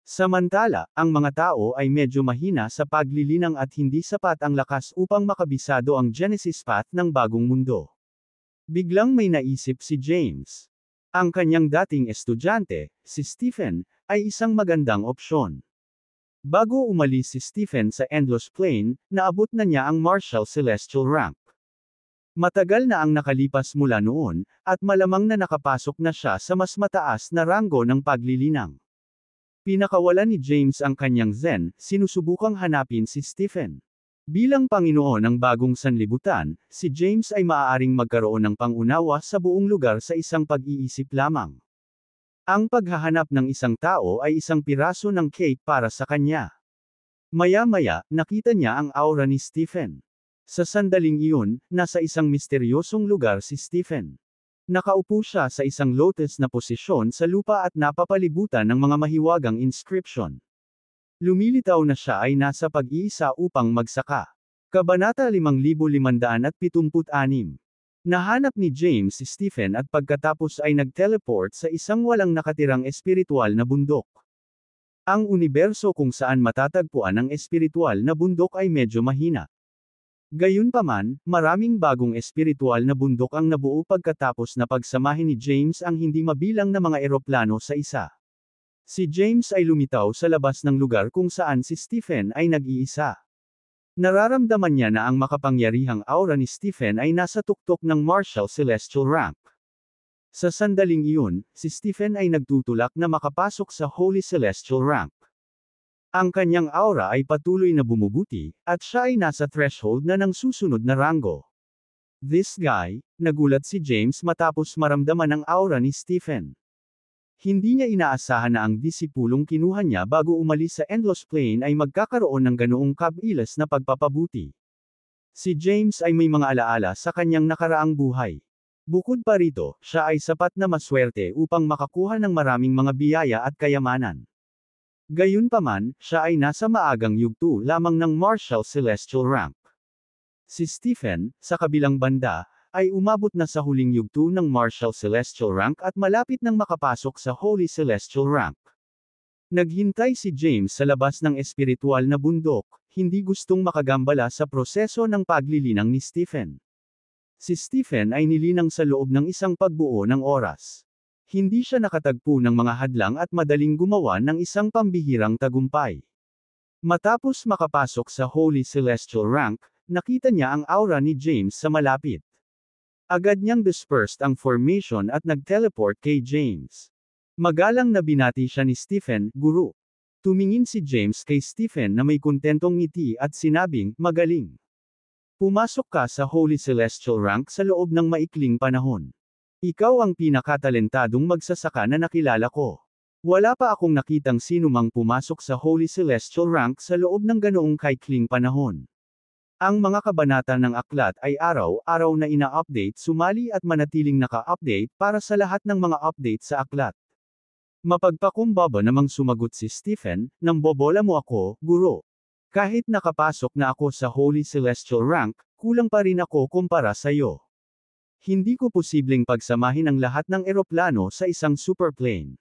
Samantala, ang mga tao ay medyo mahina sa paglilinang at hindi sapat ang lakas upang makabisado ang Genesis Path ng bagong mundo. Biglang may naisip si James. Ang kanyang dating estudyante, si Stephen, ay isang magandang opsyon. Bago umalis si Stephen sa Endless Plain, naabot na niya ang Martial Celestial rank. Matagal na ang nakalipas mula noon, at malamang na nakapasok na siya sa mas mataas na ranggo ng paglilinang. Pinakawalan ni James ang kanyang Zen, sinusubukang hanapin si Stephen. Bilang Panginoon ng bagong sanlibutan, si James ay maaaring magkaroon ng pangunawa sa buong lugar sa isang pag-iisip lamang. Ang paghahanap ng isang tao ay isang piraso ng cake para sa kanya. Maya-maya, nakita niya ang aura ni Stephen. Sa sandaling iyon, nasa isang misteryosong lugar si Stephen. Nakaupo siya sa isang lotus na posisyon sa lupa at napapalibutan ng mga mahiwagang inscription. Lumilitaw na siya ay nasa pag-iisa upang magsaka. Kabanata 5576. Nahanap ni James si Stephen at pagkatapos ay nag-teleport sa isang walang nakatirang espiritual na bundok. Ang universo kung saan matatagpuan ang espiritual na bundok ay medyo mahina. Gayunpaman, maraming bagong espiritual na bundok ang nabuo pagkatapos na pagsamahin ni James ang hindi mabilang na mga eroplano sa isa. Si James ay lumitaw sa labas ng lugar kung saan si Stephen ay nag-iisa. Nararamdaman niya na ang makapangyarihang aura ni Stephen ay nasa tuktok ng Martial Celestial rank. Sa sandaling iyon, si Stephen ay nagtutulak na makapasok sa Holy Celestial rank. Ang kanyang aura ay patuloy na bumubuti, at siya ay nasa threshold na ng susunod na ranggo. This guy, nagulat si James matapos maramdaman ang aura ni Stephen. Hindi niya inaasahan na ang disipulong kinuha niya bago umalis sa Endless Plain ay magkakaroon ng ganoong kabilas na pagpapabuti. Si James ay may mga alaala sa kanyang nakaraang buhay. Bukod pa rito, siya ay sapat na maswerte upang makakuha ng maraming mga biyaya at kayamanan. Gayunpaman, siya ay nasa maagang yugto lamang ng Martial Celestial rank. Si Stephen, sa kabilang banda, ay umabot na sa huling yugto ng Martial Celestial rank at malapit nang makapasok sa Holy Celestial rank. Naghintay si James sa labas ng espiritual na bundok, hindi gustong makagambala sa proseso ng paglilinang ni Stephen. Si Stephen ay nilinang sa loob ng isang pagbuo ng oras. Hindi siya nakatagpo ng mga hadlang at madaling gumawa ng isang pambihirang tagumpay. Matapos makapasok sa Holy Celestial rank, nakita niya ang aura ni James sa malapit. Agad niyang dispersed ang formation at nag-teleport kay James. Magalang na binati siya ni Stephen, "Guru." Tumingin si James kay Stephen na may kontentong ngiti at sinabing, "Magaling. Pumasok ka sa Holy Celestial rank sa loob ng maikling panahon. Ikaw ang pinakatalentadong magsasaka na nakilala ko. Wala pa akong nakitang sinumang pumasok sa Holy Celestial rank sa loob ng ganoong kaikling panahon." Ang mga kabanata ng aklat ay araw-araw na ina-update, sumali at manatiling naka-update para sa lahat ng mga update sa aklat. Mapagpakumbaba namang sumagot si Stephen, nang bobola mo ako, guro. Kahit nakapasok na ako sa Holy Celestial Rank, kulang pa rin ako kumpara sa'yo. Hindi ko posibleng pagsamahin ang lahat ng eroplano sa isang superplane.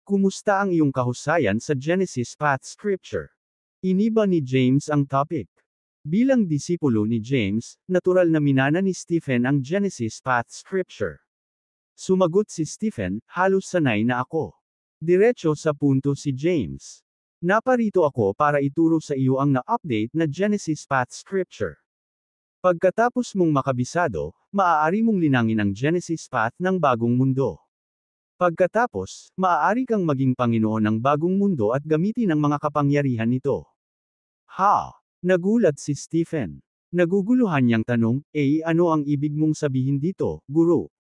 Kumusta ang iyong kahusayan sa Genesis Path Scripture? Iniba ni James ang topic. Bilang disipulo ni James, natural na minana ni Stephen ang Genesis Path Scripture. Sumagot si Stephen, halos sanay na ako. Diretso sa punto si James. Naparito ako para ituro sa iyo ang na-update na Genesis Path Scripture. Pagkatapos mong makabisado, maaari mong linangin ang Genesis Path ng bagong mundo. Pagkatapos, maaari kang maging Panginoon ng bagong mundo at gamitin ang mga kapangyarihan nito. Ha! Nagulat si Stephen. Naguguluhan niyang tanong, ano ang ibig mong sabihin dito, guro?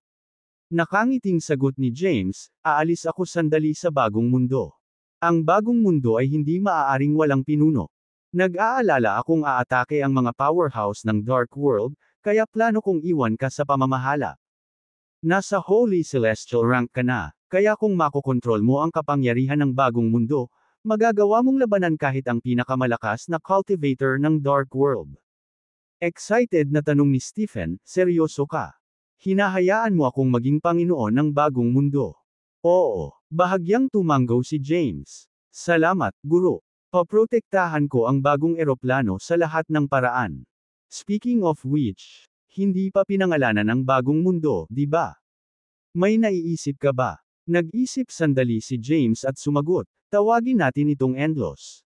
Nakangiting sagot ni James, aalis ako sandali sa bagong mundo. Ang bagong mundo ay hindi maaaring walang pinuno. Nag-aalala akong aatake ang mga powerhouse ng Dark World, kaya plano kong iwan ka sa pamamahala. Nasa Holy Celestial Rank ka na, kaya kung makokontrol mo ang kapangyarihan ng bagong mundo, magagawa mong labanan kahit ang pinakamalakas na cultivator ng Dark World. Excited na tanong ni Stephen, seryoso ka? Hinahayaan mo akong maging Panginoon ng bagong mundo. Oo, bahagyang tumanggaw si James. Salamat, guro. Paprotektahan ko ang bagong eroplano sa lahat ng paraan. Speaking of which, hindi pa pinangalanan ang bagong mundo, di ba? May naiisip ka ba? Nag-isip sandali si James at sumagot, tawagin natin itong Endlos.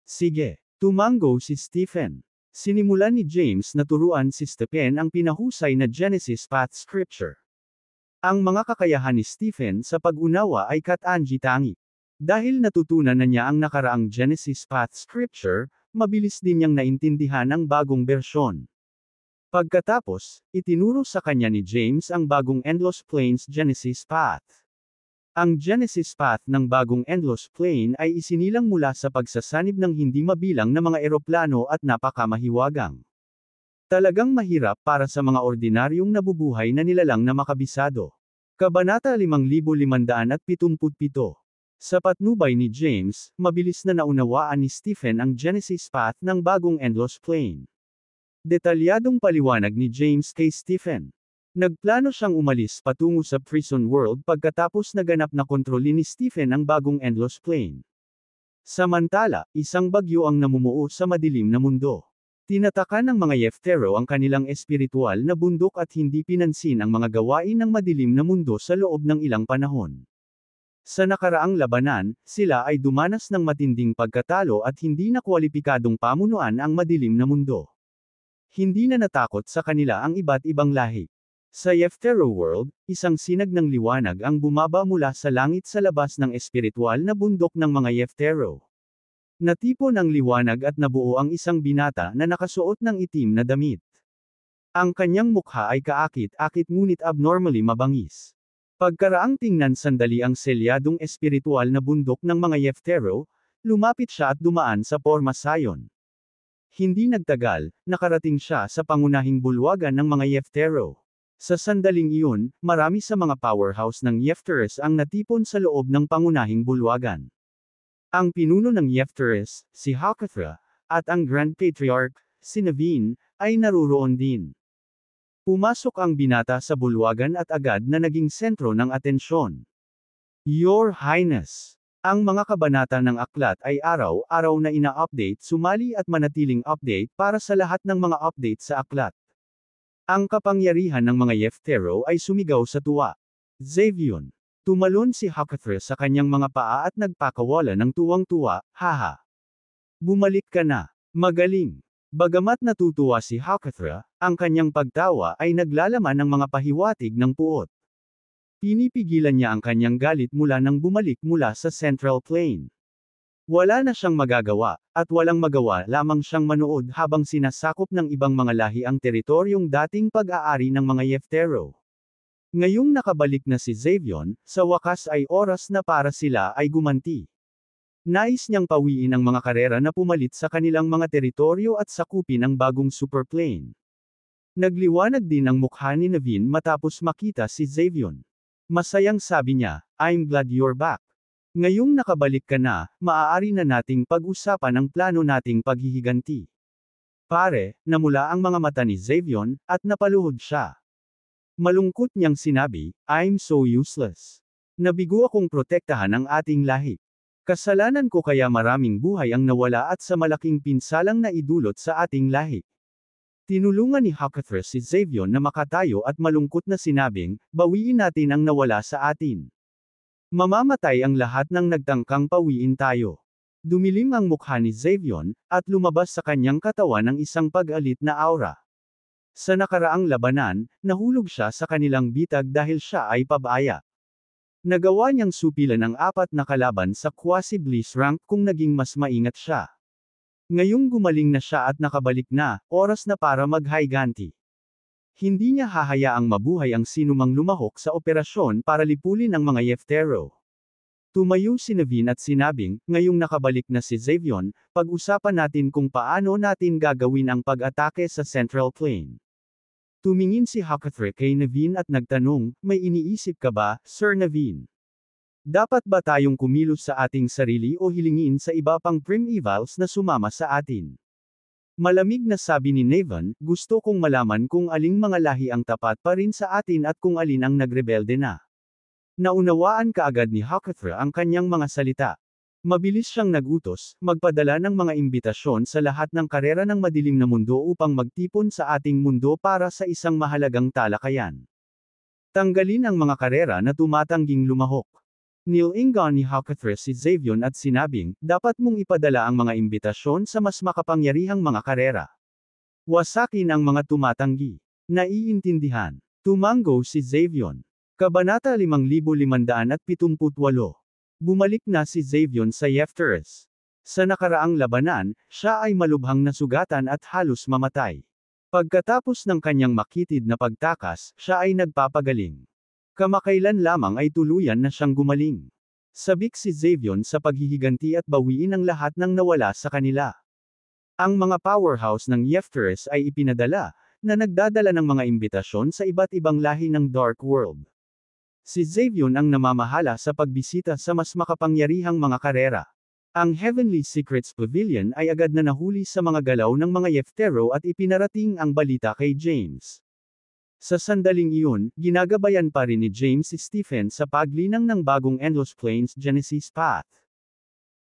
Sige, tumanggaw si Stephen. Sinimulan ni James na turuan si Stephen ang pinahusay na Genesis Path Scripture. Ang mga kakayahan ni Stephen sa pag-unawa ay katangi-tangi. Dahil natutunan na niya ang nakaraang Genesis Path Scripture, mabilis din niyang naintindihan ang bagong bersyon. Pagkatapos, itinuro sa kanya ni James ang bagong Endless Plains Genesis Path. Ang Genesis Path ng bagong Endless Plain ay isinilang mula sa pagsasanib ng hindi mabilang na mga eroplano at napakamahiwagang. Talagang mahirap para sa mga ordinaryong nabubuhay na nilalang na makabisado. Kabanata 5577. Sa patnubay ni James, mabilis na naunawaan ni Stephen ang Genesis Path ng bagong Endless Plain. Detalyadong paliwanag ni James kay Stephen. Nagplano siyang umalis patungo sa prison world pagkatapos naganap na kontrolin ni Stephen ang bagong Endless Plain. Samantala, isang bagyo ang namumuo sa madilim na mundo. Tinatakan ng mga Yeftero ang kanilang espiritual na bundok at hindi pinansin ang mga gawain ng madilim na mundo sa loob ng ilang panahon. Sa nakaraang labanan, sila ay dumanas ng matinding pagkatalo at hindi na kwalipikadong pamunuan ang madilim na mundo. Hindi na natakot sa kanila ang iba't ibang lahi. Sa Yeftero World, isang sinag ng liwanag ang bumaba mula sa langit sa labas ng espiritual na bundok ng mga Yeftero. Natipon ang liwanag at nabuo ang isang binata na nakasuot ng itim na damit. Ang kanyang mukha ay kaakit-akit ngunit abnormally mabangis. Pagkaraang tingnan sandali ang selyadong espiritual na bundok ng mga Yeftero, lumapit siya at dumaan sa Porma Sion. Hindi nagtagal, nakarating siya sa pangunahing bulwagan ng mga Yeftero. Sa sandaling iyon, marami sa mga powerhouse ng Yefteres ang natipon sa loob ng pangunahing bulwagan. Ang pinuno ng Yefteres, si Hakathra, at ang Grand Patriarch, si Naveen, ay naruroon din. Pumasok ang binata sa bulwagan at agad na naging sentro ng atensyon. Your Highness! Ang mga kabanata ng aklat ay araw-araw na ina-update, sumali at manatiling update para sa lahat ng mga update sa aklat. Ang kapangyarihan ng mga Yeftero ay sumigaw sa tuwa. Xavion. Tumalon si Hakathra sa kanyang mga paa at nagpakawala ng tuwang-tuwa, haha. Bumalik ka na. Magaling. Bagamat natutuwa si Hakathra, ang kanyang pagtawa ay naglalaman ng mga pahiwatig ng puot. Pinipigilan niya ang kanyang galit mula nang bumalik mula sa Central Plain. Wala na siyang magagawa, at walang magawa lamang siyang manood habang sinasakop ng ibang mga lahi ang teritoryong dating pag-aari ng mga Yeftero. Ngayong nakabalik na si Xavion, sa wakas ay oras na para sila ay gumanti. Nais niyang pawiin ang mga karera na pumalit sa kanilang mga teritoryo at sakupin ang bagong superplane. Nagliwanag din ang mukha ni Naveen matapos makita si Xavion. Masayang sabi niya, I'm glad you're back. Ngayong nakabalik ka na, maaari na nating pag-usapan ang plano nating paghihiganti. Pare, namula ang mga mata ni Xavion, at napaluhod siya. Malungkot niyang sinabi, I'm so useless. Nabigo akong protektahan ang ating lahi. Kasalanan ko kaya maraming buhay ang nawala at sa malaking pinsalang na idulot sa ating lahi. Tinulungan ni Hakathra si Xavion na makatayo at malungkot na sinabing, bawiin natin ang nawala sa atin. Mamamatay ang lahat ng nagtangkang pawiin tayo. Dumilim ang mukha ni Xavion, at lumabas sa kanyang katawan ang isang pag-alit na aura. Sa nakaraang labanan, nahulog siya sa kanilang bitag dahil siya ay pabaya. Nagawa niyang supilan ang 4 na kalaban sa quasi-bliss rank kung naging mas maingat siya. Ngayong gumaling na siya at nakabalik na, oras na para maghiganti. Hindi niya hahayaang mabuhay ang sinumang lumahok sa operasyon para lipulin ang mga Yeftero. Tumayo si Naveen at sinabing, ngayong nakabalik na si Xavion, pag-usapan natin kung paano natin gagawin ang pag-atake sa Central Plain. Tumingin si Hakathra kay Naveen at nagtanong, may iniisip ka ba, Sir Naveen? Dapat ba tayong kumilos sa ating sarili o hilingin sa iba pang primevals na sumama sa atin? Malamig na sabi ni Naveen, gusto kong malaman kung aling mga lahi ang tapat pa rin sa atin at kung alin ang nagrebelde na. Naunawaan kaagad ni Hakathra ang kanyang mga salita. Mabilis siyang nagutos, magpadala ng mga imbitasyon sa lahat ng karera ng madilim na mundo upang magtipon sa ating mundo para sa isang mahalagang talakayan. Tanggalin ang mga karera na tumatangging lumahok. Nilingon ni Hakathra si Xavion at sinabing, dapat mong ipadala ang mga imbitasyon sa mas makapangyarihang mga karera. Wasakin ang mga tumatanggi. Naiintindihan. Tumango si Xavion. Kabanata 5578. Bumalik na si Xavion sa Yefters. Sa nakaraang labanan, siya ay malubhang nasugatan at halos mamatay. Pagkatapos ng kanyang makitid na pagtakas, siya ay nagpapagaling. Kamakailan lamang ay tuluyan na siyang gumaling. Sabik si Xavion sa paghihiganti at bawiin ang lahat ng nawala sa kanila. Ang mga powerhouse ng Yefters ay ipinadala, na nagdadala ng mga imbitasyon sa iba't ibang lahi ng Dark World. Si Xavion ang namamahala sa pagbisita sa mas makapangyarihang mga karera. Ang Heavenly Secrets Pavilion ay agad na nahuli sa mga galaw ng mga Yeftero at ipinarating ang balita kay James. Sa sandaling iyon, ginagabayan pa rin ni James Stephen sa paglinang ng bagong Endless Plains Genesis Path.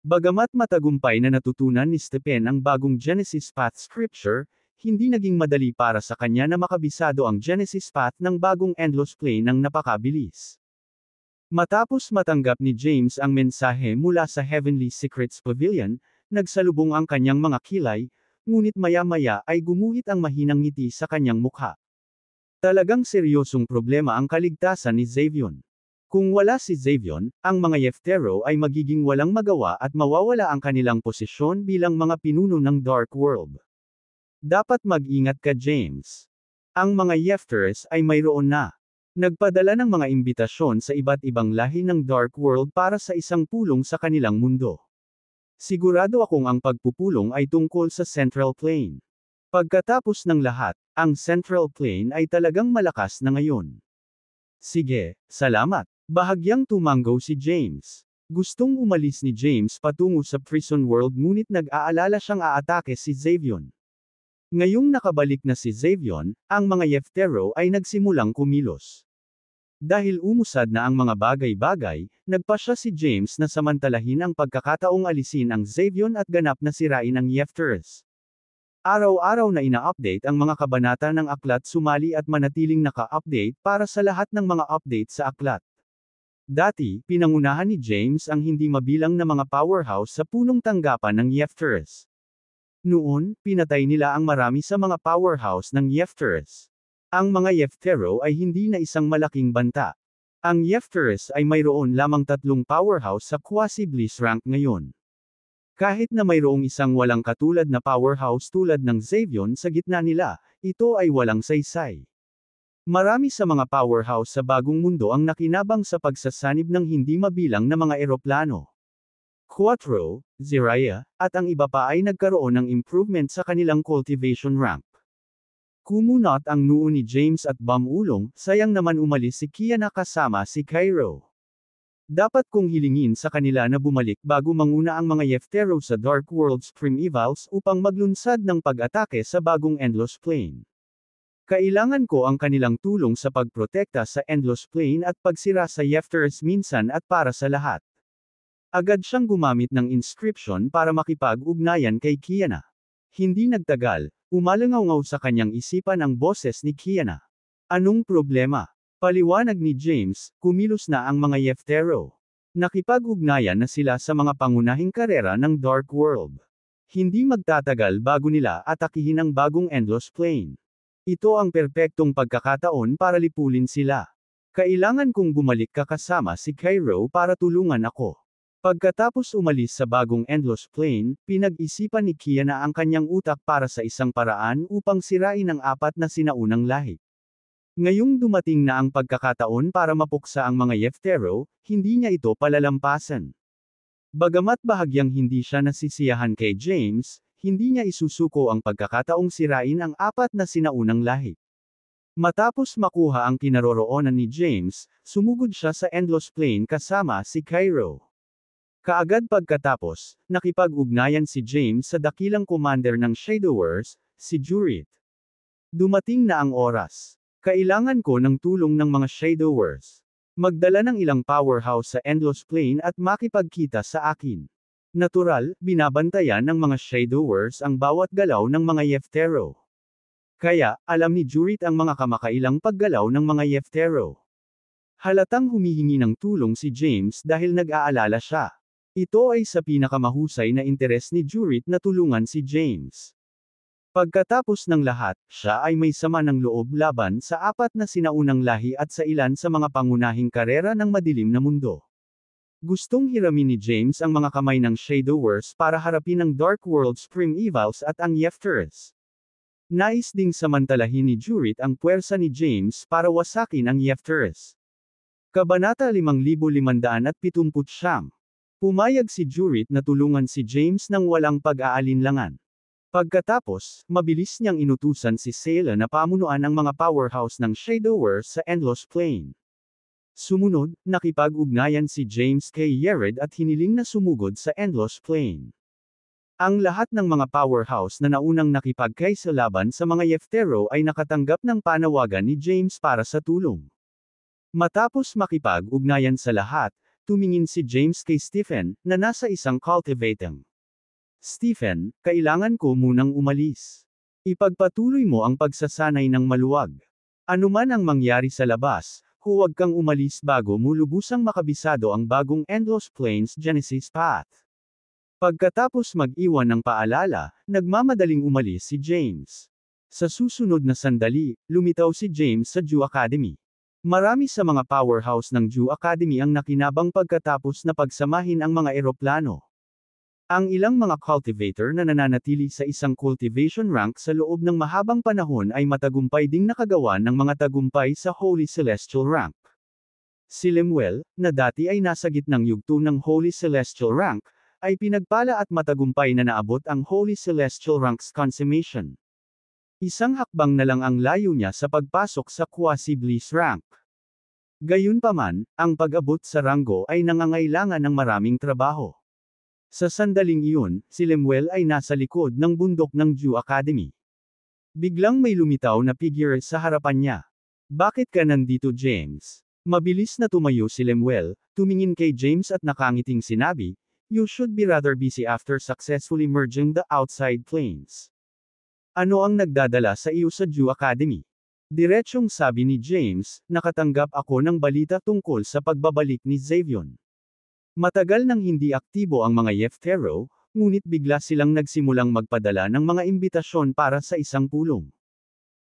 Bagamat matagumpay na natutunan ni Stephen ang bagong Genesis Path scripture, hindi naging madali para sa kanya na makabisado ang Genesis Path ng bagong Endless Plane ng napakabilis. Matapos matanggap ni James ang mensahe mula sa Heavenly Secrets Pavilion, nagsalubong ang kanyang mga kilay, ngunit maya-maya ay gumuhit ang mahinang ngiti sa kanyang mukha. Talagang seryosong problema ang kaligtasan ni Xavion. Kung wala si Xavion, ang mga Yeftero ay magiging walang magawa at mawawala ang kanilang posisyon bilang mga pinuno ng Dark World. Dapat mag-ingat ka, James. Ang mga Yefters ay mayroon na. Nagpadala ng mga imbitasyon sa iba't ibang lahi ng Dark World para sa isang pulong sa kanilang mundo. Sigurado akong ang pagpupulong ay tungkol sa Central Plain. Pagkatapos ng lahat, ang Central Plain ay talagang malakas na ngayon. Sige, salamat. Bahagyang tumango si James. Gustong umalis ni James patungo sa prison world ngunit nag-aalala siyang aatake si Xavion. Ngayong nakabalik na si Xavion, ang mga Yeftero ay nagsimulang kumilos. Dahil umusad na ang mga bagay-bagay, nagpasya si James na samantalahin ang pagkakataong alisin ang Xavion at ganap na sirain ang Yefters. Araw-araw na ina-update ang mga kabanata ng aklat, sumali at manatiling naka-update para sa lahat ng mga update sa aklat. Dati, pinangunahan ni James ang hindi mabilang na mga powerhouse sa punong tanggapan ng Yefters. Noon, pinatay nila ang marami sa mga powerhouse ng Yefters. Ang mga Yeftero ay hindi na isang malaking banta. Ang Yefters ay mayroon lamang 3 powerhouse sa quasi-bliss rank ngayon. Kahit na mayroong isang walang katulad na powerhouse tulad ng Xavion sa gitna nila, ito ay walang saysay. Marami sa mga powerhouse sa bagong mundo ang nakinabang sa pagsasanib ng hindi mabilang na mga eroplano. Quattro, Ziraya, at ang iba pa ay nagkaroon ng improvement sa kanilang cultivation rank. Kumunot ang noo ni James at bumulong, sayang naman umalis si Kiana kasama si Cairo. Dapat kong hilingin sa kanila na bumalik bago manguna ang mga Yeftero sa Dark World's Primevals upang maglunsad ng pag-atake sa bagong Endless Plane. Kailangan ko ang kanilang tulong sa pagprotekta sa Endless Plane at pagsira sa Yefteres minsan at para sa lahat. Agad siyang gumamit ng inscription para makipag-ugnayan kay Kiana. Hindi nagtagal, umalangaw sa kanyang isipan ang boses ni Kiana. Anong problema? Paliwanag ni James, kumilos na ang mga Yeftero. Nakipag-ugnayan na sila sa mga pangunahing karera ng Dark World. Hindi magtatagal bago nila atakihin ang bagong Endless Plane. Ito ang perpektong pagkakataon para lipulin sila. Kailangan kong bumalik kasama si Cairo para tulungan ako. Pagkatapos umalis sa bagong Endless Plane, pinag-isipan ni Kiana ang kanyang utak para sa isang paraan upang sirain ang apat na sinaunang lahi. Ngayong dumating na ang pagkakataon para mapuksa ang mga Yeftero, hindi niya ito palalampasan. Bagamat bahagyang hindi siya nasisiyahan kay James, hindi niya isusuko ang pagkakataong sirain ang apat na sinaunang lahi. Matapos makuha ang kinaroroonan ni James, sumugod siya sa Endless Plane kasama si Cairo. Kaagad pagkatapos, nakipag-ugnayan si James sa dakilang commander ng Shadowers, si Jurit. Dumating na ang oras. Kailangan ko ng tulong ng mga Shadowers. Magdala ng ilang powerhouse sa Endless Plane at makipagkita sa akin. Natural, binabantayan ng mga Shadowers ang bawat galaw ng mga Yeftero. Kaya, alam ni Jurit ang mga kamakailang paggalaw ng mga Yeftero. Halatang humihingi ng tulong si James dahil nag-aalala siya. Ito ay sa pinakamahusay na interes ni Jurit na tulungan si James. Pagkatapos ng lahat, siya ay may sama ng loob laban sa apat na sinaunang lahi at sa ilan sa mga pangunahing karera ng madilim na mundo. Gustong hiramin ni James ang mga kamay ng Shadowers para harapin ang Dark World's Primevals at ang Yefteres. Nais ding samantalahin ni Jurit ang puwersa ni James para wasakin ang Yefteres. Kabanata 5579. Pumayag si Jurit na tulungan si James nang walang pag-aalinlangan. Pagkatapos, mabilis niyang inutusan si Sayla na pamunuan ang mga powerhouse ng Shadowers sa Endless Plane. Sumunod, nakipag-ugnayan si James kay Yered at hiniling na sumugod sa Endless Plane. Ang lahat ng mga powerhouse na naunang nakipagkaisalaban sa mga Yeftero ay nakatanggap ng panawagan ni James para sa tulong. Matapos makipag-ugnayan sa lahat, tumingin si James kay Stephen, na nasa isang cultivating. Stephen, kailangan ko munang umalis. Ipagpatuloy mo ang pagsasanay ng maluwag. Anuman ang mangyari sa labas, huwag kang umalis bago mo lubusang makabisado ang bagong Endless Planes Genesis Path. Pagkatapos mag-iwan ng paalala, nagmamadaling umalis si James. Sa susunod na sandali, lumitaw si James sa Jew Academy. Marami sa mga powerhouse ng Jew Academy ang nakinabang pagkatapos na pagsamahin ang mga eroplano. Ang ilang mga cultivator na nananatili sa isang cultivation rank sa loob ng mahabang panahon ay matagumpay ding nakagawa ng mga tagumpay sa Holy Celestial rank. Si Lemuel, na dati ay nasa gitnang yugto ng Holy Celestial rank, ay pinagpala at matagumpay na naabot ang Holy Celestial rank's consummation. Isang hakbang na lang ang layo niya sa pagpasok sa Quasi-Bliss rank. Gayunpaman, ang pag-abot sa ranggo ay nangangailangan ng maraming trabaho. Sa sandaling iyon, si Lemuel ay nasa likod ng bundok ng Jew Academy. Biglang may lumitaw na figure sa harapan niya. Bakit ka nandito, James? Mabilis na tumayo si Lemuel, tumingin kay James at nakangiting sinabi, "You should be rather busy after successfully merging the outside planes. Ano ang nagdadala sa iyo sa Jew Academy?" Diretsyong sabi ni James, "Nakatanggap ako ng balita tungkol sa pagbabalik ni Xavion." Matagal nang hindi aktibo ang mga Yeftero, ngunit bigla silang nagsimulang magpadala ng mga imbitasyon para sa isang pulong.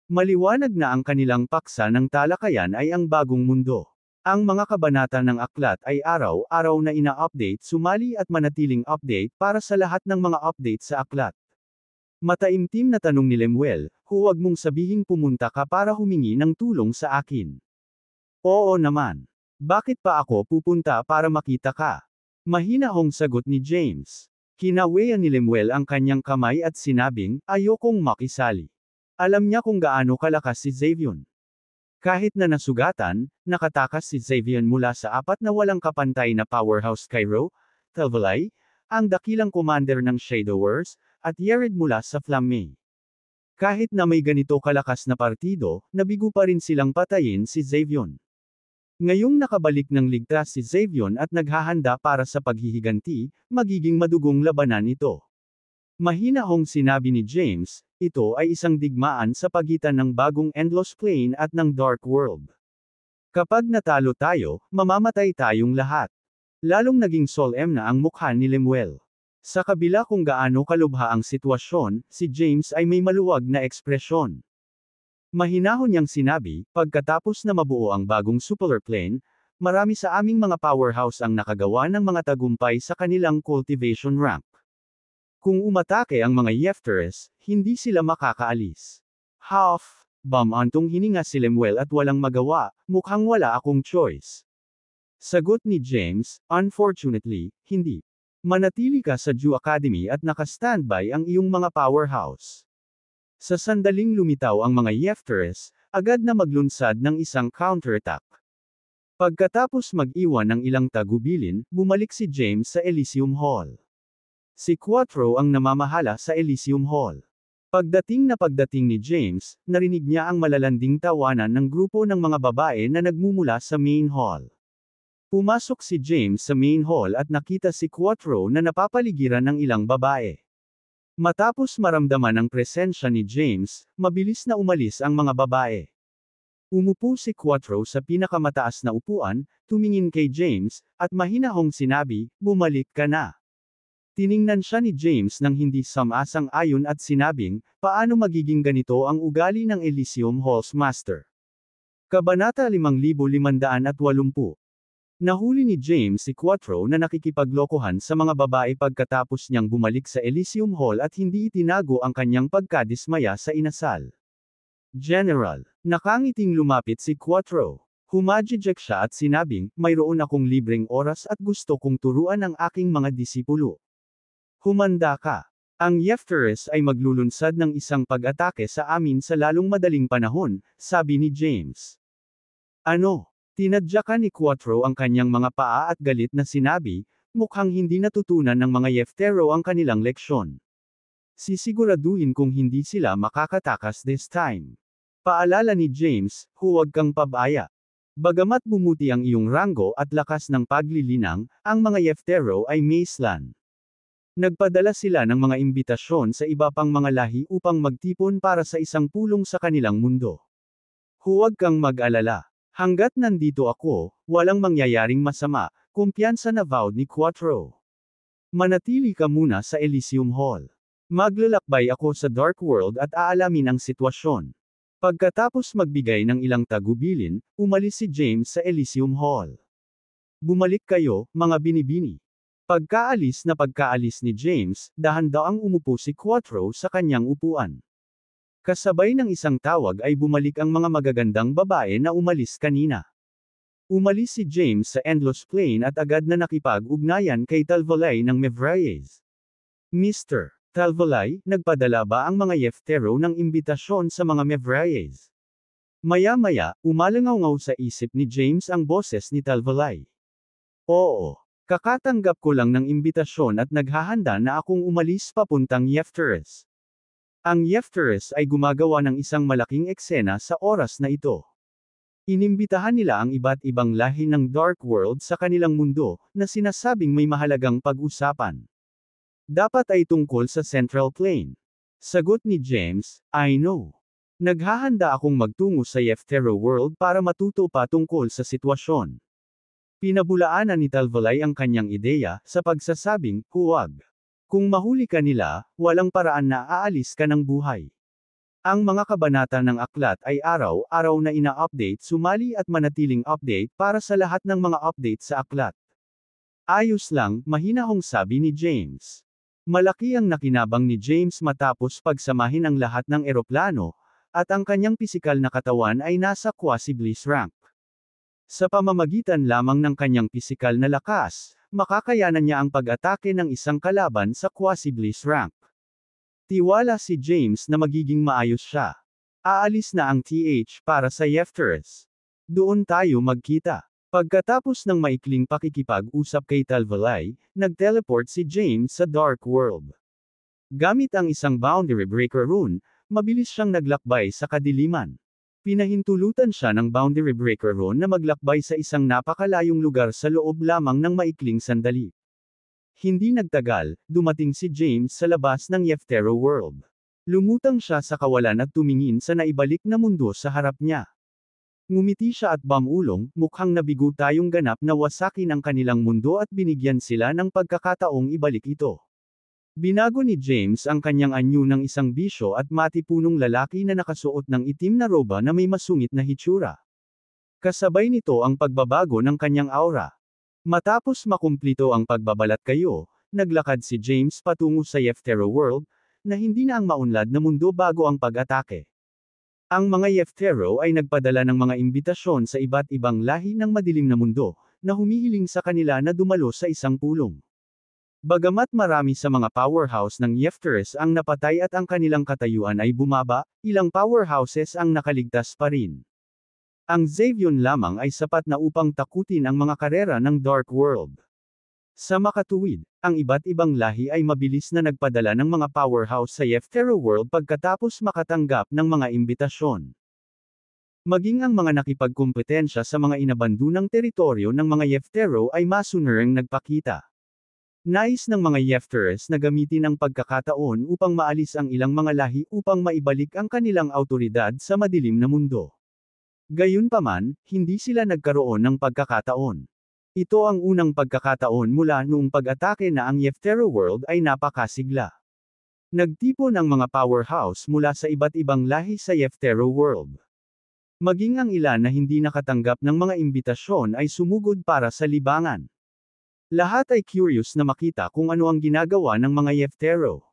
Maliwanag na ang kanilang paksa ng talakayan ay ang bagong mundo. Ang mga kabanata ng aklat ay araw-araw na ina-update, sumali at manatiling update para sa lahat ng mga update sa aklat. Mataimtim na tanong ni Lemuel, "Huwag mong sabihing pumunta ka para humingi ng tulong sa akin." "Oo naman. Bakit pa ako pupunta para makita ka?" Mahinahong sagot ni James. Kinaweyan ni Lemuel ang kanyang kamay at sinabing, "Ayokong makisali. Alam niya kung gaano kalakas si Xavion. Kahit na nasugatan, nakatakas si Xavier mula sa apat na walang kapantay na powerhouse Cairo, Talvalay, ang dakilang commander ng Shadowers, at Yared mula sa Flamme. Kahit na may ganito kalakas na partido, nabigo pa rin silang patayin si Xavier. Ngayong nakabalik ng ligtas si Xavier at naghahanda para sa paghihiganti, magiging madugong labanan ito. Mahinahong sinabi ni James, ito ay isang digmaan sa pagitan ng bagong Endless Plane at ng Dark World. Kapag natalo tayo, mamamatay tayong lahat. Lalong naging solemn na ang mukha ni Lemuel. Sa kabila kung gaano kalubha ang sitwasyon, si James ay may maluwag na ekspresyon. Mahinahon niyang sinabi, pagkatapos na mabuo ang bagong Super Plane, marami sa aming mga powerhouse ang nakagawa ng mga tagumpay sa kanilang cultivation rank. Kung umatake ang mga Yefteres, hindi sila makakaalis. Bumantong hininga si Lemuel at walang magawa, mukhang wala akong choice. Sagot ni James, unfortunately, hindi. Manatili ka sa Jew Academy at naka-standby ang iyong mga powerhouse. Sa sandaling lumitaw ang mga Yefteres, agad na maglunsad ng isang counterattack. Pagkatapos mag-iwan ng ilang tagubilin, bumalik si James sa Elysium Hall. Si Quattro ang namamahala sa Elysium Hall. Pagdating ni James, narinig niya ang malalanding tawanan ng grupo ng mga babae na nagmumula sa main hall. Pumasok si James sa main hall at nakita si Quattro na napapaligiran ng ilang babae. Matapos maramdaman ang presensya ni James, mabilis na umalis ang mga babae. Umupo si Quattro sa pinakamataas na upuan, tumingin kay James, at mahinahong sinabi, bumalik ka na. Tiningnan siya ni James nang hindi sam-asang-ayon at sinabing, paano magiging ganito ang ugali ng Elysium Hall's Master? Kabanata 5580. Nahuli ni James si Quattro na nakikipaglokohan sa mga babae pagkatapos niyang bumalik sa Elysium Hall at hindi itinago ang kanyang pagkadismaya sa inasal. General, nakangiting lumapit si Quattro. Humajijek siya at sinabing, mayroon akong libreng oras at gusto kong turuan ang aking mga disipulo. Humanda ka. Ang Yefteres ay maglulunsad ng isang pag-atake sa amin sa lalong madaling panahon, sabi ni James. Ano? Tinadyakan ni Quattro ang kanyang mga paa at galit na sinabi, mukhang hindi natutunan ng mga Yeftero ang kanilang leksyon. Sisiguraduhin kung hindi sila makakatakas this time. Paalala ni James, huwag kang pabaya. Bagamat bumuti ang iyong ranggo at lakas ng paglilinang, ang mga Yeftero ay Macelan. Nagpadala sila ng mga imbitasyon sa iba pang mga lahi upang magtipon para sa isang pulong sa kanilang mundo. Huwag kang mag-alala. Hanggat nandito ako, walang mangyayaring masama, kumpiyansa na vowed ni Quattro. Manatili ka muna sa Elysium Hall. Maglalakbay ako sa Dark World at aalamin ang sitwasyon. Pagkatapos magbigay ng ilang tagubilin, umalis si James sa Elysium Hall. Bumalik kayo, mga binibini. Pagkaalis ni James, dahan-daang umupo si Quattro sa kanyang upuan. Kasabay ng isang tawag ay bumalik ang mga magagandang babae na umalis kanina. Umalis si James sa Endless Plane at agad na nakipag-ugnayan kay Talvalay ng Mevraes. Mr. Talvalay, nagpadala ba ang mga Yeftero ng imbitasyon sa mga Mevraes? Maya-maya, umalangaw sa isip ni James ang boses ni Talvalay. Oo. Kakatanggap ko lang ng imbitasyon at naghahanda na akong umalis papuntang Yefteres. Ang Yefteres ay gumagawa ng isang malaking eksena sa oras na ito. Inimbitahan nila ang iba't ibang lahi ng Dark World sa kanilang mundo, na sinasabing may mahalagang pag-usapan. Dapat ay tungkol sa Central Plane. Sagot ni James, I know. Naghahanda akong magtungo sa Yeftero World para matuto pa tungkol sa sitwasyon. Pinabulaanan ni Talvalay ang kanyang ideya, sa pagsasabing, huwag. Kung mahuli ka nila, walang paraan na aalis ka ng buhay. Ang mga kabanata ng aklat ay araw-araw na ina-update, sumali at manatiling update para sa lahat ng mga update sa aklat. Ayos lang, mahinahong sabi ni James. Malaki ang nakinabang ni James matapos pagsamahin ang lahat ng eroplano, at ang kanyang pisikal na katawan ay nasa quasi-bliss rank. Sa pamamagitan lamang ng kanyang pisikal na lakas, makakayanan niya ang pag-atake ng isang kalaban sa quasi-bliss rank. Tiwala si James na magiging maayos siya. Aalis na ang TH para sa Yefteris. Doon tayo magkita. Pagkatapos ng maikling pakikipag-usap kay Talvalay, nag-teleport si James sa Dark World. Gamit ang isang Boundary Breaker rune, mabilis siyang naglakbay sa kadiliman. Pinahintulutan siya ng Boundary Breaker rune na maglakbay sa isang napakalayong lugar sa loob lamang ng maikling sandali. Hindi nagtagal, dumating si James sa labas ng Yeftero World. Lumutang siya sa kawalan at tumingin sa naibalik na mundo sa harap niya. Ngumiti siya at bamulong, mukhang nabigo tayong ganap na wasakin ang kanilang mundo at binigyan sila ng pagkakataong ibalik ito. Binago ni James ang kanyang anyo ng isang bisyo at matipunong lalaki na nakasuot ng itim na roba na may masungit na hitsura. Kasabay nito ang pagbabago ng kanyang aura. Matapos makumplito ang pagbabalat kayo, naglakad si James patungo sa Yeftero World, na hindi na ang maunlad na mundo bago ang pag-atake. Ang mga Yeftero ay nagpadala ng mga imbitasyon sa iba't ibang lahi ng madilim na mundo, na humihiling sa kanila na dumalo sa isang pulong. Bagamat marami sa mga powerhouse ng Yefteris ang napatay at ang kanilang katayuan ay bumaba, ilang powerhouses ang nakaligtas pa rin. Ang Xavion lamang ay sapat na upang takutin ang mga karera ng Dark World. Sa makatuwid, ang iba't ibang lahi ay mabilis na nagpadala ng mga powerhouse sa Yeftero World pagkatapos makatanggap ng mga imbitasyon. Maging ang mga nakipagkumpetensya sa mga inabandunang teritoryo ng mga Yeftero ay masunurang nagpakita. Nais ng mga Yefteris na gamitin ang pagkakataon upang maalis ang ilang mga lahi upang maibalik ang kanilang autoridad sa madilim na mundo. Gayunpaman, hindi sila nagkaroon ng pagkakataon. Ito ang unang pagkakataon mula noong pag-atake na ang Yeftero World ay napakasigla. Nagtipon ang mga powerhouse mula sa iba't ibang lahi sa Yeftero World. Maging ang ilan na hindi nakatanggap ng mga imbitasyon ay sumugod para sa libangan. Lahat ay curious na makita kung ano ang ginagawa ng mga Yeftero.